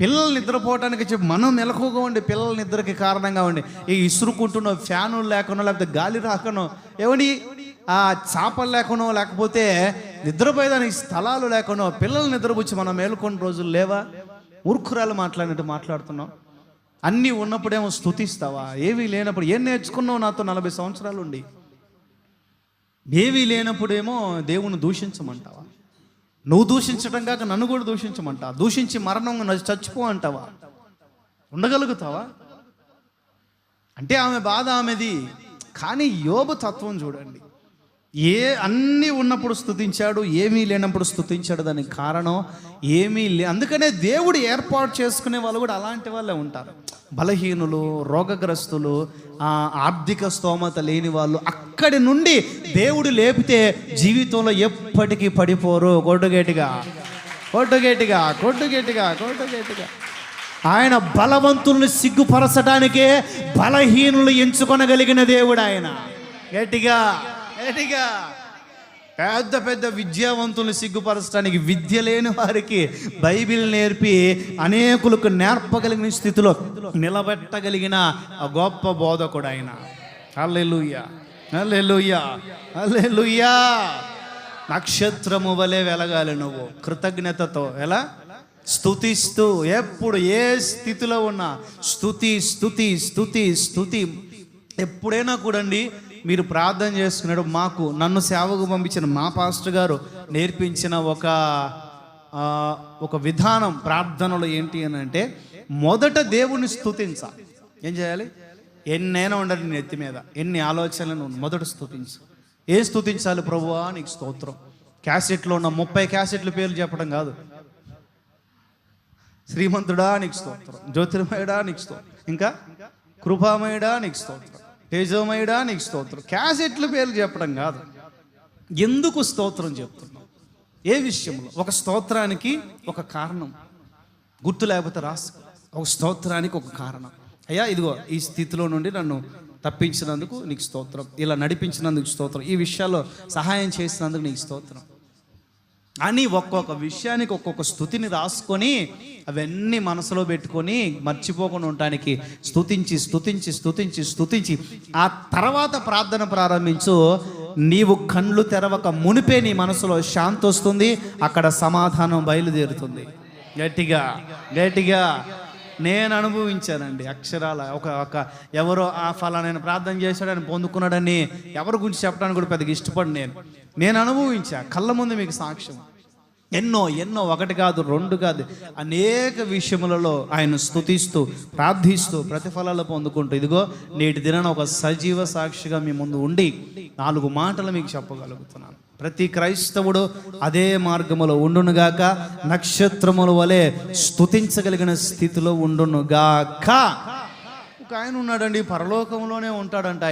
S1: పిల్లలు నిద్రపోవటానికి చెప్పి మనం మెలకుగా ఉండి పిల్లల నిద్రకి కారణంగా ఉండి ఈ ఇసురుకుంటున్న ఫ్యాను లేకనో, లేకపోతే గాలి రాకనో, ఏమని ఆ చాపలు లేకనో, లేకపోతే నిద్రపోయేదానికి స్థలాలు లేకనో పిల్లలు నిద్రపుచ్చి మనం మేలుకున్న రోజులు లేవా? మూర్ఖురాలు మాట్లాడినట్టు మాట్లాడుతున్నాం. అన్నీ ఉన్నప్పుడేమో స్తుతిస్తావా? ఏమీ లేనప్పుడు ఏం నేర్చుకున్నావు నాతో 40 సంవత్సరాలు ఉండి? ఏమీ లేనప్పుడేమో దేవుని దూషించమంటావా? నువ్వు దూషించడం కాక నన్ను కూడా దూషించమంటావా? దూషించి మరణం చచ్చిపో అంటావా? ఉండగలుగుతావా? అంటే ఆమె బాధ ఆమెది. కానీ యోబు తత్వం చూడండి, అన్నీ ఉన్నప్పుడు స్తుతించాడు, ఏమీ లేనప్పుడు స్తుతించాడు. దానికి కారణం అందుకనే దేవుడు ఏర్పాటు చేసుకునే వాళ్ళు కూడా అలాంటి వాళ్ళే ఉంటారు. బలహీనులు, రోగగ్రస్తులు, ఆర్థిక స్తోమత లేని వాళ్ళు, అక్కడి నుండి దేవుడు లేపితే జీవితంలో ఎప్పటికీ పడిపోరు. కొట్టుగేటిగా ఆయన బలవంతుల్ని సిగ్గుపరచడానికే బలహీనులు ఎంచుకొనగలిగిన దేవుడు ఆయన. గట్టిగా పెద్ద విద్యావంతుల్ని సిగ్గుపరచడానికి విద్య లేని వారికి బైబిల్ నేర్పి అనేకులకు నేర్పగలిగిన స్థితిలో నిలబెట్టగలిగిన గొప్ప బోధకుడు ఆయన. హల్లెలూయా. నక్షత్రము వలె వెలగాలి నువ్వు కృతజ్ఞతతో. ఎలా? స్తుతిస్తూ, ఎప్పుడు ఏ స్థితిలో ఉన్నా స్తుతి. ఎప్పుడైనా కూడండి మీరు ప్రార్థన చేసుకున్నాడు, నన్ను సేవకు పంపించిన మా పాస్టర్ గారు నేర్పించిన ఒక విధానం ప్రార్థనలో ఏంటి అని అంటే, మొదట దేవుని స్తుతించాలి. ఏం చేయాలి? ఎన్నైనా ఉండాలి నీ ఎత్తి మీద, ఎన్ని ఆలోచనలు మొదట స్తుతించు. ఏం స్తుతించాలి? ప్రభువా నీకు స్తోత్రం. క్యాసెట్లో ఉన్న 30 క్యాసెట్ల పేర్లు చెప్పడం కాదు. శ్రీమంతుడా నీకు స్తోత్రం, జ్యోతిర్మయుడా నీకు స్తోత్రం, ఇంకా కృపామయుడా నీకు స్తోత్రం, తేజోమయుడా నీకు స్తోత్రం. క్యాసెట్ల పేర్లు చెప్పడం కాదు. ఎందుకు స్తోత్రం చెప్తున్నాం? ఏ విషయంలో? ఒక స్తోత్రానికి ఒక కారణం. గుర్తు లేకపోతే రాసుకో. ఒక స్తోత్రానికి ఒక కారణం. అయ్యా ఇదిగో ఈ స్థితిలో నుండి నన్ను తప్పించినందుకు నీకు స్తోత్రం, ఇలా నడిపించినందుకు స్తోత్రం, ఈ విషయాల్లో సహాయం చేసినందుకు నీకు స్తోత్రం అని ఒక్కొక్క విషయానికి ఒక్కొక్క స్తుతిని రాసుకొని అవన్నీ మనసులో పెట్టుకొని మర్చిపోకుండా ఉండటానికి స్తుతించి ఆ తర్వాత ప్రార్థన ప్రారంభించు. నీవు కళ్ళు తెరవక మునిపే నీ మనసులో శాంతి వస్తుంది, అక్కడ సమాధానం బయలుదేరుతుంది. గట్టిగా నేను అనుభవించానండి. అక్షరాల ఎవరో ఫలానా ప్రార్థన చేశాడు, ఆయన పొందుకున్నాడని ఎవరి గురించి చెప్పడానికి కూడా పెద్దగా ఇష్టపడి నేను అనుభవించా. కళ్ళ ముందు మీకు సాక్ష్యం. ఎన్నో 1 కాదు 2 కాదు, అనేక విషయములలో ఆయన స్తుతిస్తూ ప్రార్థిస్తూ ప్రతిఫలాలు పొందుకుంటూ ఇదిగో నేటి దినాన ఒక సజీవ సాక్షిగా మీ ముందు ఉండి 4 మాటలు మీకు చెప్పగలుగుతున్నాను. ప్రతి క్రైస్తవుడు అదే మార్గములో ఉండునుగాక, నక్షత్రముల వలె స్తుతించగలిగిన స్థితిలో ఉండునుగాక. ఒక ఆయన ఉన్నాడండి, పరలోకంలోనే ఉంటాడంట.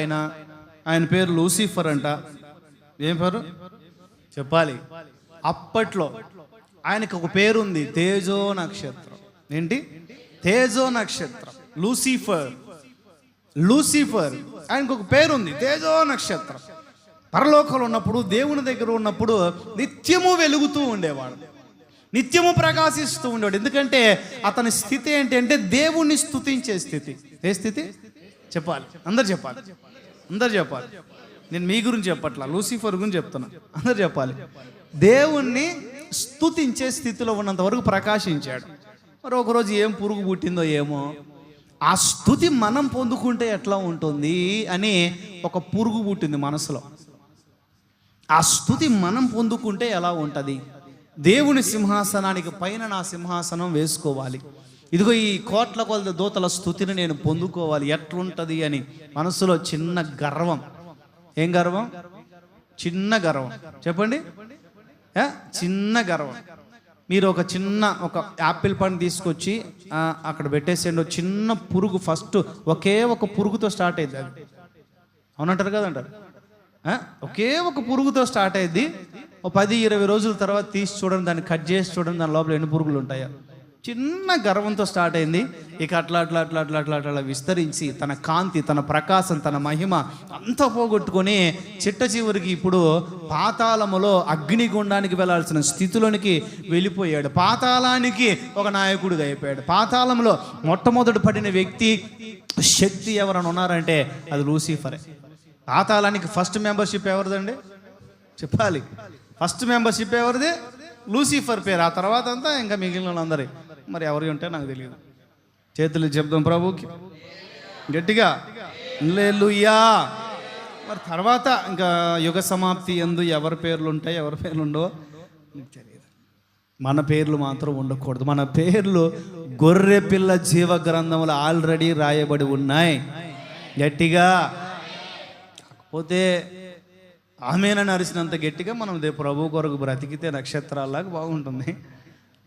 S1: ఆయన పేరు లూసిఫర్ అంట. ఏం పేరు? చెప్పాలి. అప్పట్లో ఆయనకు ఒక పేరు ఉంది, తేజో నక్షత్రం. ఏంటి? తేజో నక్షత్రం. లూసిఫర్ ఆయనకు ఒక పేరు ఉంది, తేజో నక్షత్రం. పరలోకంలో ఉన్నప్పుడు, దేవుని దగ్గర ఉన్నప్పుడు నిత్యము వెలుగుతూ ఉండేవాడు, నిత్యము ప్రకాశిస్తూ ఉండేవాడు. ఎందుకంటే అతని స్థితి ఏంటి అంటే దేవుణ్ణి స్తుతించే స్థితి. ఏ స్థితి? చెప్పాలి, అందరు చెప్పాలి, అందరు చెప్పాలి. నేను మీ గురించి చెప్పట్లా, లూసిఫర్ గురించి చెప్తున్నా. అందరు చెప్పాలి. దేవుణ్ణి స్తుతించే స్థితిలో ఉన్నంత వరకు ప్రకాశించాడు. మరి ఒకరోజు ఏం పురుగు పుట్టిందో ఏమో, ఆ స్తుతి మనం పొందుకుంటే ఎట్లా ఉంటుంది అని ఒక పురుగు పుట్టింది మనసులో. ఆ స్తుతి మనం పొందుకుంటే ఎలా ఉంటుంది? దేవుని సింహాసనానికి పైన నా సింహాసనం వేసుకోవాలి, ఇదిగో ఈ కోట్ల కొలది దూతల స్తుతిని నేను పొందుకోవాలి, ఎట్లుంటుంది అని మనసులో చిన్న గర్వం. ఏం గర్వం? చిన్న గర్వం. చెప్పండి, చిన్న గర్వం. మీరు ఒక యాపిల్ పండు తీసుకొచ్చి అక్కడ పెట్టేసేయండి, చిన్న పురుగు ఫస్ట్ ఒకే ఒక పురుగుతో స్టార్ట్ అయింది. అది అవునంటారు కదంటారు. ఒకే ఒక పురుగుతో స్టార్ట్ అయింది. 10-20 రోజుల తర్వాత తీసి చూడండి, దాన్ని కట్ చేసి చూడండి, దాని లోపల ఎన్ని పురుగులు ఉంటాయో. చిన్న గర్వంతో స్టార్ట్ అయింది. ఇక అట్లా విస్తరించి తన కాంతి, తన ప్రకాశం, తన మహిమ అంతా పోగొట్టుకొని చిట్ట చివరికి ఇప్పుడు పాతాళములో అగ్నిగుండానికి వెళ్ళాల్సిన స్థితిలోనికి వెళ్ళిపోయాడు. పాతాళానికి ఒక నాయకుడిగా అయిపోయాడు. పాతాళంలో మొట్టమొదటి పడిన వ్యక్తి, శక్తి ఎవరైనా ఉన్నారంటే అది లూసిఫరే. పాతాళానికి ఫస్ట్ మెంబర్షిప్ ఎవరిదండి? చెప్పాలి. ఫస్ట్ మెంబర్షిప్ ఎవరిది? లూసిఫర్ పేరు. ఆ తర్వాత అంతా ఇంకా మిగిలిన వాళ్ళందరి మరి ఎవరి ఉంటే నాకు తెలియదు. చేతులు చెప్దాం ప్రభుకి గట్టిగా, హల్లెలూయా. మరి తర్వాత ఇంకా యుగ సమాప్తి యందు ఎవరి పేర్లు ఉంటాయి, ఎవరి పేర్లు ఉండవో నీకు తెలియదు. మన పేర్లు మాత్రం ఉండకూడదు. మన పేర్లు గొర్రె పిల్ల జీవ గ్రంథంలో ఆల్రెడీ రాయబడి ఉన్నాయి. గట్టిగా కాకపోతే ఆమేనని అరిసినంత గట్టిగా మనం ప్రభు కొరకు బ్రతికితే నక్షత్రాల్లాగా బాగుంటుంది.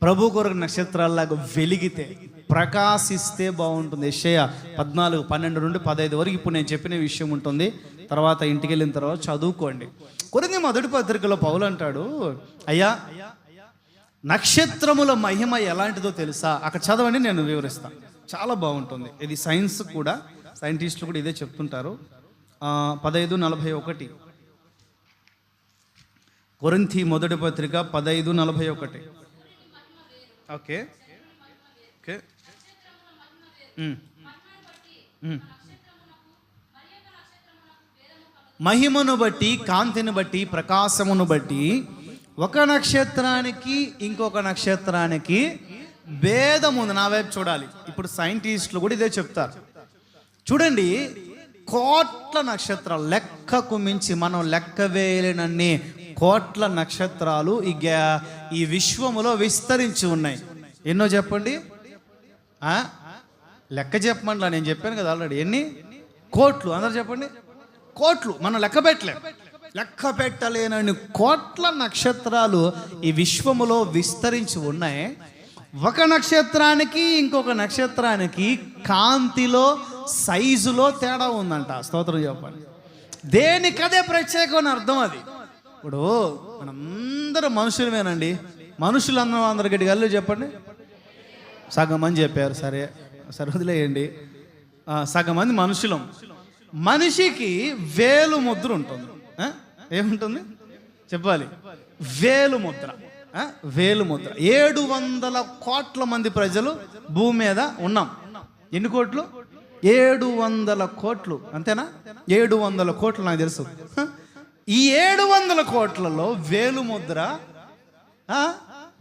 S1: ప్రభు కొరకు నక్షత్రాల్లాగా వెలిగితే, ప్రకాశిస్తే బాగుంటుంది. యెషయా 14:12-15 వరకు ఇప్పుడు నేను చెప్పిన విషయం ఉంటుంది. తర్వాత ఇంటికి వెళ్ళిన తర్వాత చదువుకోండి. కొరింథీ మొదటి పత్రికలో పౌలు అంటాడు, అయ్యా నక్షత్రముల మహిమ ఎలాంటిదో తెలుసా? అక్కడ చదవండి, నేను వివరిస్తాను. చాలా బాగుంటుంది. ఇది సైన్స్ కూడా, సైంటిస్టులు కూడా ఇదే చెప్తుంటారు. 15:41 కొరింథీ మొదటి పత్రిక 15:41. Okay okay. మహిమను బట్టి, కాంతిని బట్టి, ప్రకాశమును బట్టి ఒక నక్షత్రానికి ఇంకొక నక్షత్రానికి భేదం ఉంది. నా వైపు చూడాలి. ఇప్పుడు సైంటిస్టులు కూడా ఇదే చెప్తారు. చూడండి, కోట్ల నక్షత్రాలు, లెక్కకు మించి మనం లెక్క వేయలేనన్ని కోట్ల నక్షత్రాలు ఈ విశ్వములో విస్తరించి ఉన్నాయి. ఎన్నో చెప్పండి, లెక్క చెప్పమంటా. నేను చెప్పాను కదా ఆల్రెడీ. ఎన్ని కోట్లు? అందరు చెప్పండి. కోట్లు. మనం లెక్క పెట్టలేనన్ని కోట్ల నక్షత్రాలు ఈ విశ్వములో విస్తరించి ఉన్నాయి. ఒక నక్షత్రానికి ఇంకొక నక్షత్రానికి కాంతిలో, సైజులో తేడా ఉందంట. స్తోత్రం చెప్పండి. దేనికదే ప్రత్యేకమైన అర్థం అది. ఇప్పుడు మనందరం మనుషులమేనండి. అందరూ గట్టిగా అల్లు చెప్పండి. సగం మంది చెప్పారు, సరే వదిలేయండి. సగం మంది మనుషులం. మనిషికి వేలు ముద్ర ఉంటుంది. ఏముంటుంది చెప్పాలి? వేలు ముద్ర. 700 కోట్ల మంది ప్రజలు భూమి మీద ఉన్నాం. ఎన్ని కోట్లు? 700 కోట్లు. అంతేనా? 700 కోట్లు నాకు తెలుసు. ఈ 700 కోట్లలో వేలు ముద్ర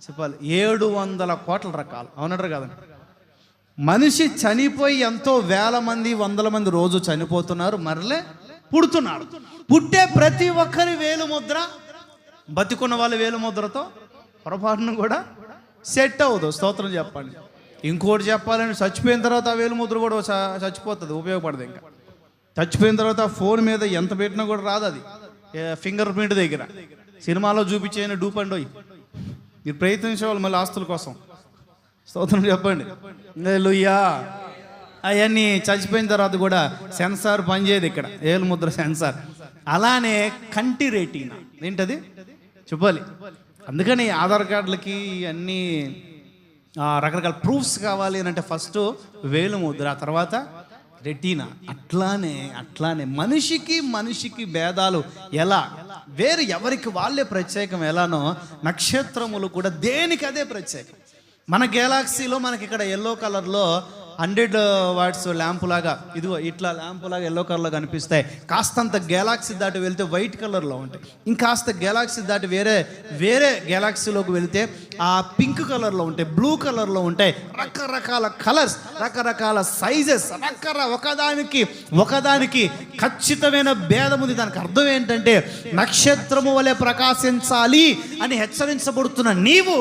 S1: చెప్పాలి 700 కోట్ల రకాలు. అవునంటారు కదండి. మనిషి చనిపోయి ఎంతో వేల మంది, వందల మంది రోజు చనిపోతున్నారు, మరలే పుడుతున్నారు. పుట్టే ప్రతి ఒక్కరి వేలు ముద్ర, బతికున్న వాళ్ళ వేలు ముద్రతో పొరపాటును కూడా సెట్ అవ్వదు. స్తోత్రం చెప్పండి. ఇంకోటి చెప్పాలని, చచ్చిపోయిన తర్వాత ఆ వేలు ముద్ర కూడా చచ్చిపోతుంది, ఉపయోగపడదు. ఇంకా చచ్చిపోయిన తర్వాత ఫోన్ మీద ఎంత పెట్టినా కూడా రాదు. అది ఫింగర్ ప్రింట్ దగ్గర సినిమాలో చూపించే డూపండోయ్. మీరు ప్రయత్నించేవాళ్ళు మళ్ళీ ఆస్తుల కోసం. స్తోత్రం చెప్పండి. హల్లెలూయా. అవన్నీ చచ్చిపోయిన తర్వాత కూడా సెన్సార్ పనిచేయదు ఇక్కడ, ఏలు ముద్ర సెన్సార్. అలానే కంటి రెటీనా, ఏంటది? చెప్పాలి. అందుకని ఆధార్ కార్డులకి అన్నీ రకరకాల ప్రూఫ్స్ కావాలి అని అంటే ఫస్ట్ వేలు ముద్ర, ఆ తర్వాత రెటీనా. అట్లానే మనిషికి భేదాలు ఎలా వేరు, ఎవరికి వాళ్ళే ప్రత్యేకం ఎలానో నక్షత్రములు కూడా దేనికి అదే ప్రత్యేకం. మన గెలాక్సీలో మనకి ఇక్కడ ఎల్లో కలర్లో 100 వాట్స్ ల్యాంప్ లాగా, ఇదిగో ఇట్లా ల్యాంప్ లాగా ఎల్లో కలర్లో కనిపిస్తాయి. కాస్తంత గెలాక్సీ దాటి వెళ్తే వైట్ కలర్లో ఉంటాయి. ఇంకాస్త గెలాక్సీ దాటి వేరే గెలాక్సీలోకి వెళ్తే ఆ పింక్ కలర్లో ఉంటాయి, బ్లూ కలర్లో ఉంటాయి. రకరకాల కలర్స్, రకరకాల సైజెస్, ఒకదానికి ఖచ్చితమైన భేదం ఉంది. దానికి అర్థం ఏంటంటే నక్షత్రము వలె ప్రకాశించాలి అని హెచ్చరించబడుతున్న నీవు,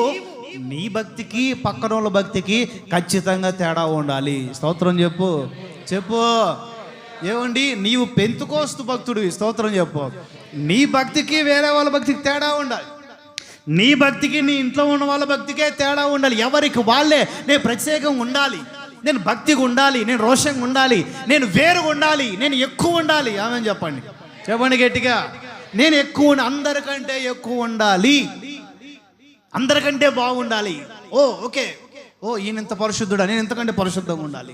S1: నీ భక్తికి పక్కన వాళ్ళ భక్తికి ఖచ్చితంగా తేడా ఉండాలి. స్తోత్రం చెప్పు. ఏమండి, నీవు పెంతుకోస్తు భక్తుడివి, స్తోత్రం చెప్పు. నీ భక్తికి వేరే వాళ్ళ భక్తికి తేడా ఉండాలి. నీ భక్తికి నీ ఇంట్లో ఉన్న వాళ్ళ భక్తికే తేడా ఉండాలి. ఎవరికి వాళ్ళే నేను ప్రత్యేకంగా ఉండాలి, నేను భక్తిగా ఉండాలి, నేను రోషంగా ఉండాలి, నేను వేరుగా ఉండాలి, నేను ఎక్కువ ఉండాలి. ఆమె చెప్పండి గట్టిగా. నేను అందరికంటే ఎక్కువ ఉండాలి, అందరికంటే బాగుండాలి. ఓకే, ఈయన ఇంత పరిశుద్ధుడా, నేను ఇంతకంటే పరిశుద్ధంగా ఉండాలి.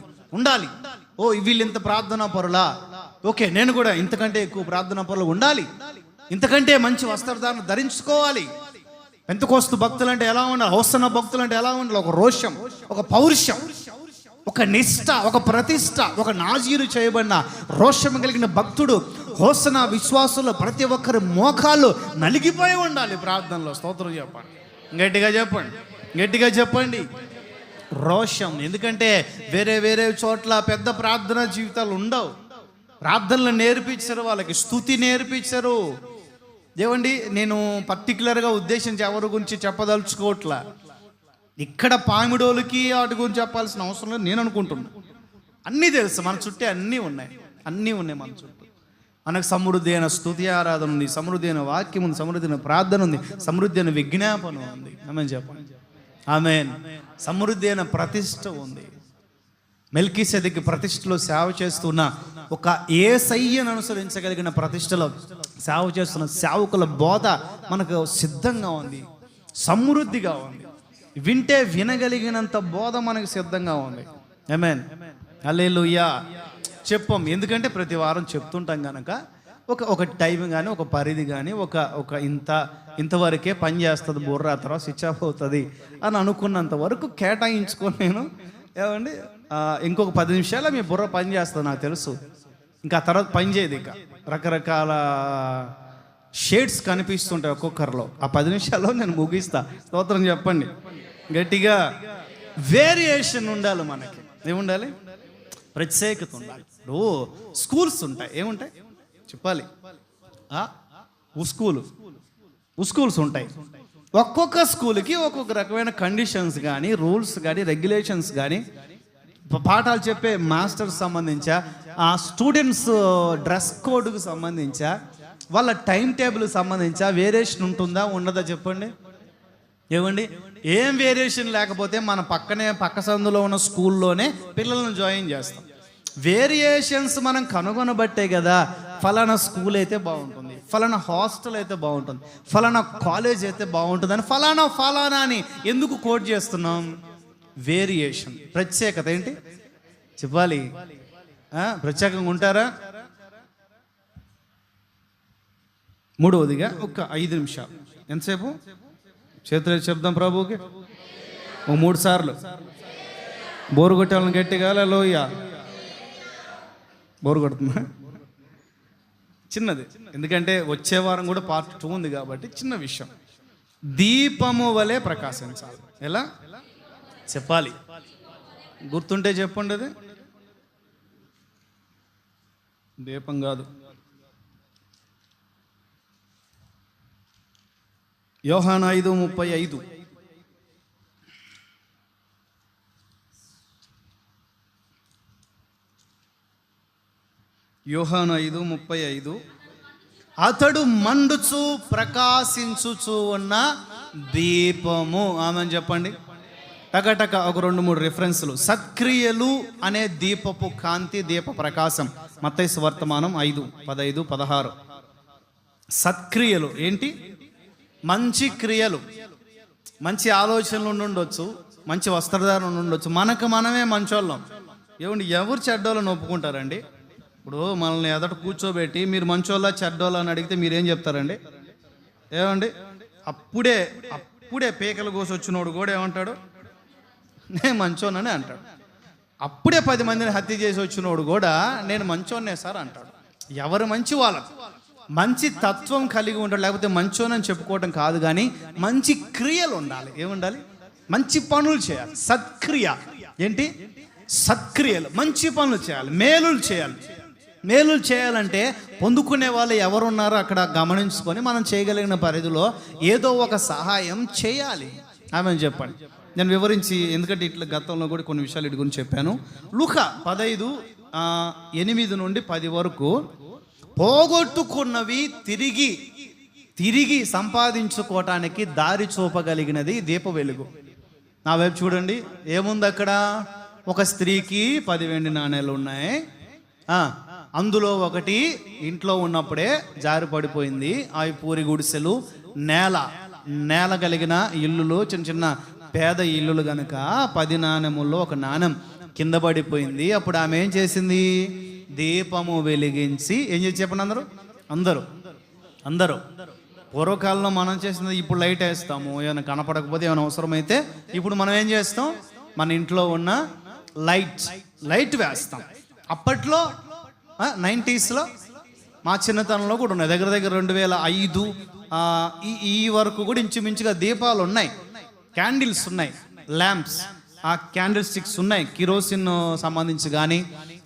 S1: వీళ్ళు ఇంత ప్రార్థనా పరులా, ఓకే నేను కూడా ఇంతకంటే ఎక్కువ ప్రార్థనా పరులు ఉండాలి, ఇంతకంటే మంచి వస్త్రధారణ ధరించుకోవాలి. పెంతెకోస్తు భక్తులు అంటే ఎలా ఉండాలి, హోసన్న భక్తులు అంటే ఎలా ఉండాలి? ఒక రోషం, ఒక పౌరుషం, ఒక నిష్ఠ, ఒక ప్రతిష్ట, ఒక నాజీరు చేయబడిన రోషం కలిగిన భక్తుడు. హోసన్న విశ్వాసులు ప్రతి ఒక్కరి మోకాళ్ళు నలిగిపోయి ఉండాలి ప్రార్థనలో. స్తోత్రం చెప్పండి, గట్టిగా చెప్పండి. రోషం. ఎందుకంటే వేరే చోట్ల పెద్ద ప్రార్థనా జీవితాలు ఉండవు. ప్రార్థనలు నేర్పించరు, వాళ్ళకి స్తుతి నేర్పించరు. ఏమండి, నేను పర్టికులర్గా ఉద్దేశించి ఎవరి గురించి చెప్పదలుచుకోవట్లా. ఇక్కడ పామిడోలకి వాటి గురించి చెప్పాల్సిన అవసరం లేదు నేను అనుకుంటున్నాను. అన్నీ తెలుసు, మన చుట్టే అన్నీ ఉన్నాయి మన చుట్టూ. మనకు సమృద్ధి అయిన స్తుతి ఆరాధన ఉంది, సమృద్ధి అయిన వాక్యం ఉంది, సమృద్ధి అయిన ప్రార్థన ఉంది, సమృద్ధి అయిన విజ్ఞాపన ఉంది. ఆమేన్ చెప్పండి. ఆమేన్. సమృద్ధి అయిన ప్రతిష్ఠ ఉంది. మెల్కీసెదెకు ప్రతిష్ఠలో సేవ చేస్తున్న ఒక యేసయ్యను అనుసరించగలిగిన ప్రతిష్ఠలో సేవ చేస్తున్న సేవకుల బోధ మనకు సిద్ధంగా ఉంది, సమృద్ధిగా ఉంది. వింటే వినగలిగినంత బోధ మనకు సిద్ధంగా ఉంది. ఆమేన్. హల్లెలూయా. చెప్పం, ఎందుకంటే ప్రతి వారం చెప్తుంటాం కనుక ఒక టైం కానీ, ఒక పరిధి కానీ, ఒక ఇంతవరకే పని చేస్తుంది బుర్ర, తర్వాత స్విచ్ ఆఫ్ అవుతుంది అని అనుకున్నంత వరకు కేటాయించుకొని నేను ఏమండి ఇంకొక 10 నిమిషాలు మీ బుర్ర పని చేస్తుంది నాకు తెలుసు. ఇంకా తర్వాత పని చేయదు. ఇక రకరకాల షేడ్స్ కనిపిస్తుంటాయి ఒక్కొక్కరిలో. ఆ 10 నిమిషాల్లో నేను ముగిస్తా. స్తోత్రం చెప్పండి గట్టిగా. వేరియేషన్ ఉండాలి, మనకి ఏముండాలి? ప్రత్యేకత ఉండాలి. స్కూల్స్ ఉంటాయి, ఏముంటాయి చెప్పాలి? స్కూల్స్ ఉంటాయి. ఒక్కొక్క స్కూల్కి ఒక్కొక్క రకమైన కండిషన్స్ కానీ, రూల్స్ కానీ, రెగ్యులేషన్స్ కానీ, పాఠాలు చెప్పే మాస్టర్స్ సంబంధించా, ఆ స్టూడెంట్స్ డ్రెస్ కోడ్కి సంబంధించా, వాళ్ళ టైం టేబుల్కి సంబంధించా వేరియేషన్ ఉంటుందా ఉండదా చెప్పండి? ఏమండి, ఏం వేరియేషన్ లేకపోతే మన పక్క సందులో ఉన్న స్కూల్లోనే పిల్లలను జాయిన్ చేస్తాం. వేరియేషన్స్ మనం కనుగొనబట్టే కదా ఫలానా స్కూల్ అయితే బాగుంటుంది, ఫలానా హాస్టల్ అయితే బాగుంటుంది, ఫలానా కాలేజ్ అయితే బాగుంటుంది అని ఫలానా అని ఎందుకు కోట్ చేస్తున్నాం? వేరియేషన్. ప్రత్యేకత ఏంటి చెప్పాలి? ప్రత్యేకంగా ఉంటారా? మూడవదిగా ఒక 5 నిమిషాలు, ఎంతసేపు చేతులు చెప్దాం ప్రభువుకి. 3 సార్లు బోరు కొట్టాలని గట్టిగా. లోయ బోరు కొడుతుందా? చిన్నది, ఎందుకంటే వచ్చే వారం కూడా పార్ట్ 2 ఉంది కాబట్టి చిన్న విషయం. దీపము వలె ప్రకాశించాలి. ఎలా చెప్పాలి? గుర్తుంటే చెప్పండి. అది దీపం కాదు. యోహాను 5:35. యోహాను 5:35. అతడు మండుచు ప్రకాశించుచు ఉన్న దీపము. ఆమెను చెప్పండి టకటక. ఒక 2-3 రిఫరెన్స్లు. సత్క్రియలు అనే దీపపు కాంతి, దీప ప్రకాశం. మత్తయి వర్తమానం 5:15-16. సత్క్రియలు ఏంటి? మంచి క్రియలు, మంచి ఆలోచనలు ఉండొచ్చు, మంచి వస్త్రధారణ ఉండొచ్చు, మనకు మనమే మంచోళ్ళం. ఏమండి, ఎవరు చెడ్డోళ్ళని ఒప్పుకుంటారండి? ఇప్పుడు మనల్ని ఎదట కూర్చోబెట్టి మీరు మంచోళ్ళ చెడ్డోళ్ళ అని అడిగితే మీరేం చెప్తారండి? ఏమండి, అప్పుడే పీకలు కోసి వచ్చినోడు కూడా ఏమంటాడు? నేను మంచోనని అంటాడు. అప్పుడే 10 మందిని హత్య చేసి వచ్చినోడు కూడా నేను మంచోన్నే సార్ అంటాడు. ఎవరు మంచి వాళ్ళకు మంచి తత్వం కలిగి ఉంటాడు. లేకపోతే మంచోనని చెప్పుకోవటం కాదు, కానీ మంచి క్రియలు ఉండాలి. ఏముండాలి? మంచి పనులు చేయాలి. సత్క్రియ ఏంటి? సత్క్రియలు, మంచి పనులు చేయాలి, మేలులు చేయాలి. మేలులు చేయాలంటే పొందుకునే వాళ్ళు ఎవరున్నారో అక్కడ గమనించుకొని మనం చేయగలిగిన పరిధిలో ఏదో ఒక సహాయం చేయాలి. ఆమె చెప్పండి. నేను వివరించి, ఎందుకంటే ఇట్లా గతంలో కూడా కొన్ని విషయాలు ఇటు గురించి చెప్పాను. లూకా 15:8 నుండి 10 వరకు పోగొట్టుకున్నవి తిరిగి సంపాదించుకోవటానికి దారి చూపగలిగినది దీప వెలుగు. నా వైపు చూడండి, ఏముంది అక్కడ? ఒక స్త్రీకి 10 వెండి నాణేలు ఉన్నాయి. అందులో ఒకటి ఇంట్లో ఉన్నప్పుడే జారి పడిపోయింది. అవి పూరి గుడిసెలు, నేల కలిగిన ఇల్లులు, చిన్న చిన్న పేద ఇల్లులు గనుక 10 నాణెముల్లో ఒక నాణెం కింద పడిపోయింది. అప్పుడు ఆమె ఏం చేసింది? దీపము వెలిగించి, ఏం చేసి చెప్పండి అందరూ పూర్వకాలంలో మనం చేసింది ఇప్పుడు లైట్ వేస్తాము. ఏమైనా కనపడకపోతే ఏమైనా అవసరమైతే ఇప్పుడు మనం ఏం చేస్తాం? మన ఇంట్లో ఉన్న లైట్ వేస్తాం. అప్పట్లో 90s మా చిన్నతనంలో కూడా ఉన్నాయి. దగ్గర 2005 ఈ వరకు కూడా ఇంచుమించుగా దీపాలు ఉన్నాయి, క్యాండిల్స్ ఉన్నాయి, ల్యాంప్స్, ఆ క్యాండిల్ స్టిక్స్ ఉన్నాయి. కిరోసిన్ సంబంధించి కానీ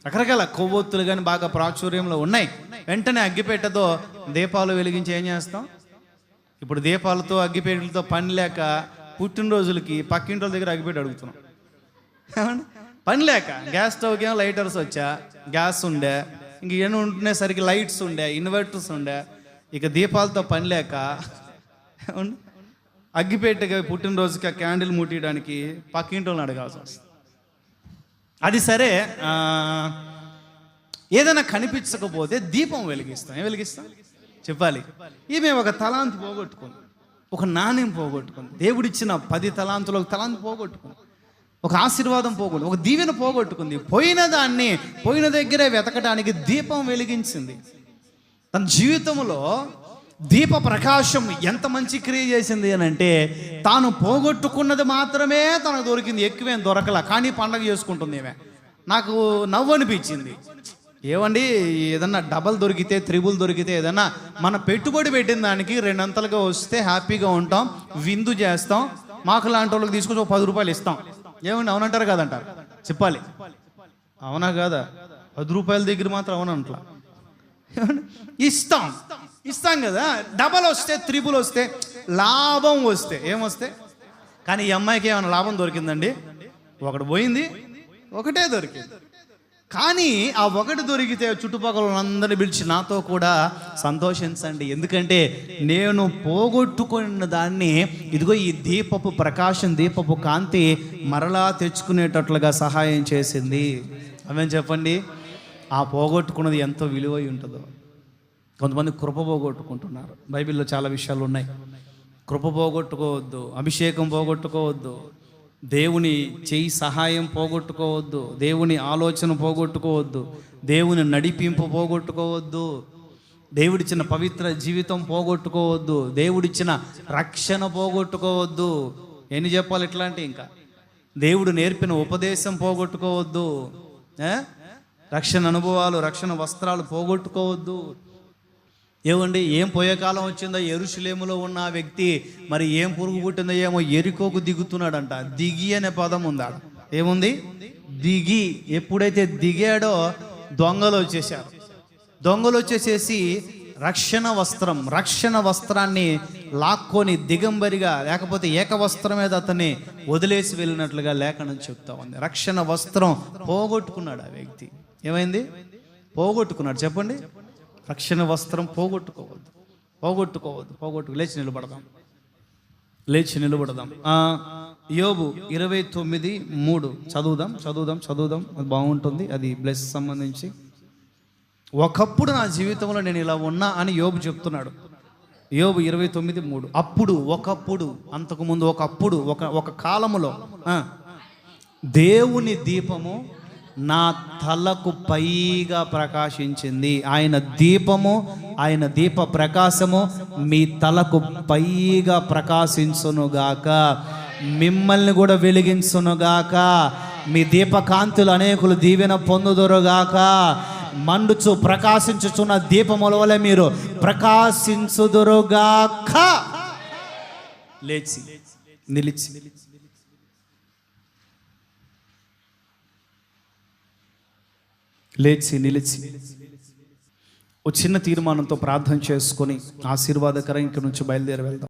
S1: రకరకాల కొవ్వొత్తులు కానీ బాగా ప్రాచుర్యంలో ఉన్నాయి. వెంటనే అగ్గిపెట్టెతో దీపాలు వెలిగించి ఏం చేస్తాం? ఇప్పుడు దీపాలతో అగ్గిపెట్టెలతో పని లేక పుట్టినరోజులకి పక్కింటి దగ్గర అగ్గిపెట్టి అడుగుతున్నాం. పని లేక గ్యాస్ స్టవ్కి ఏమో లైటర్స్ వచ్చా, గ్యాస్ ఉండే, ఇంక ఏమో ఉంటునేసరికి లైట్స్ ఉండే, ఇన్వర్టర్స్ ఉండే. ఇక దీపాలతో పని లేక అగ్గిపెట్టెగా పుట్టినరోజుకి క్యాండిల్ ముట్టియడానికి పక్కింటి వాళ్ళని అడగాల్సి వస్తుంది. అది సరే, ఏదైనా కనిపించకపోతే దీపం వెలిగిస్తాం. ఏం వెలిగిస్తాం చెప్పాలి? ఈమె ఒక తలాంతి పోగొట్టుకుంది, ఒక నాణ్యం పోగొట్టుకుంది, దేవుడిచ్చిన 10 తలాంతులు ఒక తలాంతి పోగొట్టుకుంది, ఒక ఆశీర్వాదం పోగొట్టు, ఒక దీవెన పోగొట్టుకుంది. పోయిన దగ్గరే వెతకడానికి దీపం వెలిగించింది. తన జీవితంలో దీప ప్రకాశం ఎంత మంచి క్రియ చేసింది అని అంటే, తాను పోగొట్టుకున్నది మాత్రమే తనకు దొరికింది, ఎక్కువేం దొరకల. కానీ పండగ చేసుకుంటుంది ఈమె. నాకు నవ్వు అనిపించింది. ఏమండి, ఏదన్నా డబల్ దొరికితే, త్రిబుల్ దొరికితే, ఏదన్నా మన పెట్టుబడి పెట్టిన దానికి 2 అంతలుగా వస్తే హ్యాపీగా ఉంటాం, విందు చేస్తాం, మాకు లాంటి వాళ్ళకి తీసుకొచ్చి 10 రూపాయలు ఇస్తాం. ఏమండి, అవునంటారు కాదంటారు? చెప్పాలి, అవునా కాదా? 10 రూపాయల దగ్గర మాత్రం అవునంట్లా. ఇస్తాం కదా. డబల్ వస్తే, త్రిబుల్ వస్తే, లాభం వస్తే, ఏమొస్తే. కానీ ఈ అమ్మాయికి ఏమైనా లాభం దొరికిందండి? ఒకటి పోయింది, ఒకటే దొరికింది. కానీ ఆ ఒకటి దొరికితే చుట్టుపక్కల అందరిని పిలిచి నాతో కూడా సంతోషించండి, ఎందుకంటే నేను పోగొట్టుకున్న దాన్ని ఇదిగో ఈ దీపపు ప్రకాశం, దీపపు కాంతి మరలా తెచ్చుకునేటట్లుగా సహాయం చేసింది. అవేం చెప్పండి? ఆ పోగొట్టుకున్నది ఎంతో విలువై ఉంటుందో. కొంతమంది కృప పోగొట్టుకుంటున్నారు. బైబిల్లో చాలా విషయాలు ఉన్నాయి. కృప పోగొట్టుకోవద్దు, అభిషేకం పోగొట్టుకోవద్దు, దేవుని చెయ్యి సహాయం పోగొట్టుకోవద్దు, దేవుని ఆలోచన పోగొట్టుకోవద్దు, దేవుని నడిపింపు పోగొట్టుకోవద్దు, దేవుడిచ్చిన పవిత్ర జీవితం పోగొట్టుకోవద్దు, దేవుడిచ్చిన రక్షణ పోగొట్టుకోవద్దు. ఎన్ని చెప్పాలి ఇట్లాంటి? ఇంకా దేవుడు నేర్పిన ఉపదేశం పోగొట్టుకోవద్దు, రక్షణ అనుభవాలు, రక్షణ వస్త్రాలు పోగొట్టుకోవద్దు. ఏమండి, ఏం పోయే కాలం వచ్చిందో? యెరూషలేములో ఉన్న ఆ వ్యక్తి మరి ఏం పురుగు పుట్టిందో ఏమో ఎరికోకు దిగుతున్నాడంట. దిగి అనే పదం ఉందా? ఏముంది? దిగి. ఎప్పుడైతే దిగాడో దొంగలు వచ్చేసేసి రక్షణ వస్త్రాన్ని లాక్కొని దిగంబరిగా, లేకపోతే ఏకవస్త్రం మీద అతన్ని వదిలేసి వెళ్ళినట్లుగా లేఖనం చెప్తా ఉంది. రక్షణ వస్త్రం పోగొట్టుకున్నాడు ఆ వ్యక్తి. ఏమైంది? పోగొట్టుకున్నాడు. చెప్పండి. రక్షణ వస్త్రం పోగొట్టుకోవద్దు. లేచి నిలబడదాం. యోబు 29:3 చదువుదాం. అది బాగుంటుంది. అది బ్లెస్ సంబంధించి. ఒకప్పుడు నా జీవితంలో నేను ఇలా ఉన్నా అని యోబు చెప్తున్నాడు. యోబు 29:3. అప్పుడు ఒకప్పుడు, అంతకుముందు ఒకప్పుడు, ఒక కాలములో దేవుని దీపము నా తలకు పైగా ప్రకాశించింది. ఆయన దీపము, ఆయన దీప ప్రకాశము మీ తలకు పైగా ప్రకాశించునుగాక, మిమ్మల్ని కూడా వెలిగించునుగాక, మీ దీపకాంతులు అనేకులు దీవెన పొందుదురుగాక. మండుచు ప్రకాశించుచున్న దీపముల వలె మీరు ప్రకాశించుదురుగాక. లేచి నిలిచి నిలిచి ఒక చిన్న తీర్మానంతో ప్రార్థన చేసుకొని ఆశీర్వాదకరం ఇంటి నుంచి బయలుదేరి వెళ్దాం.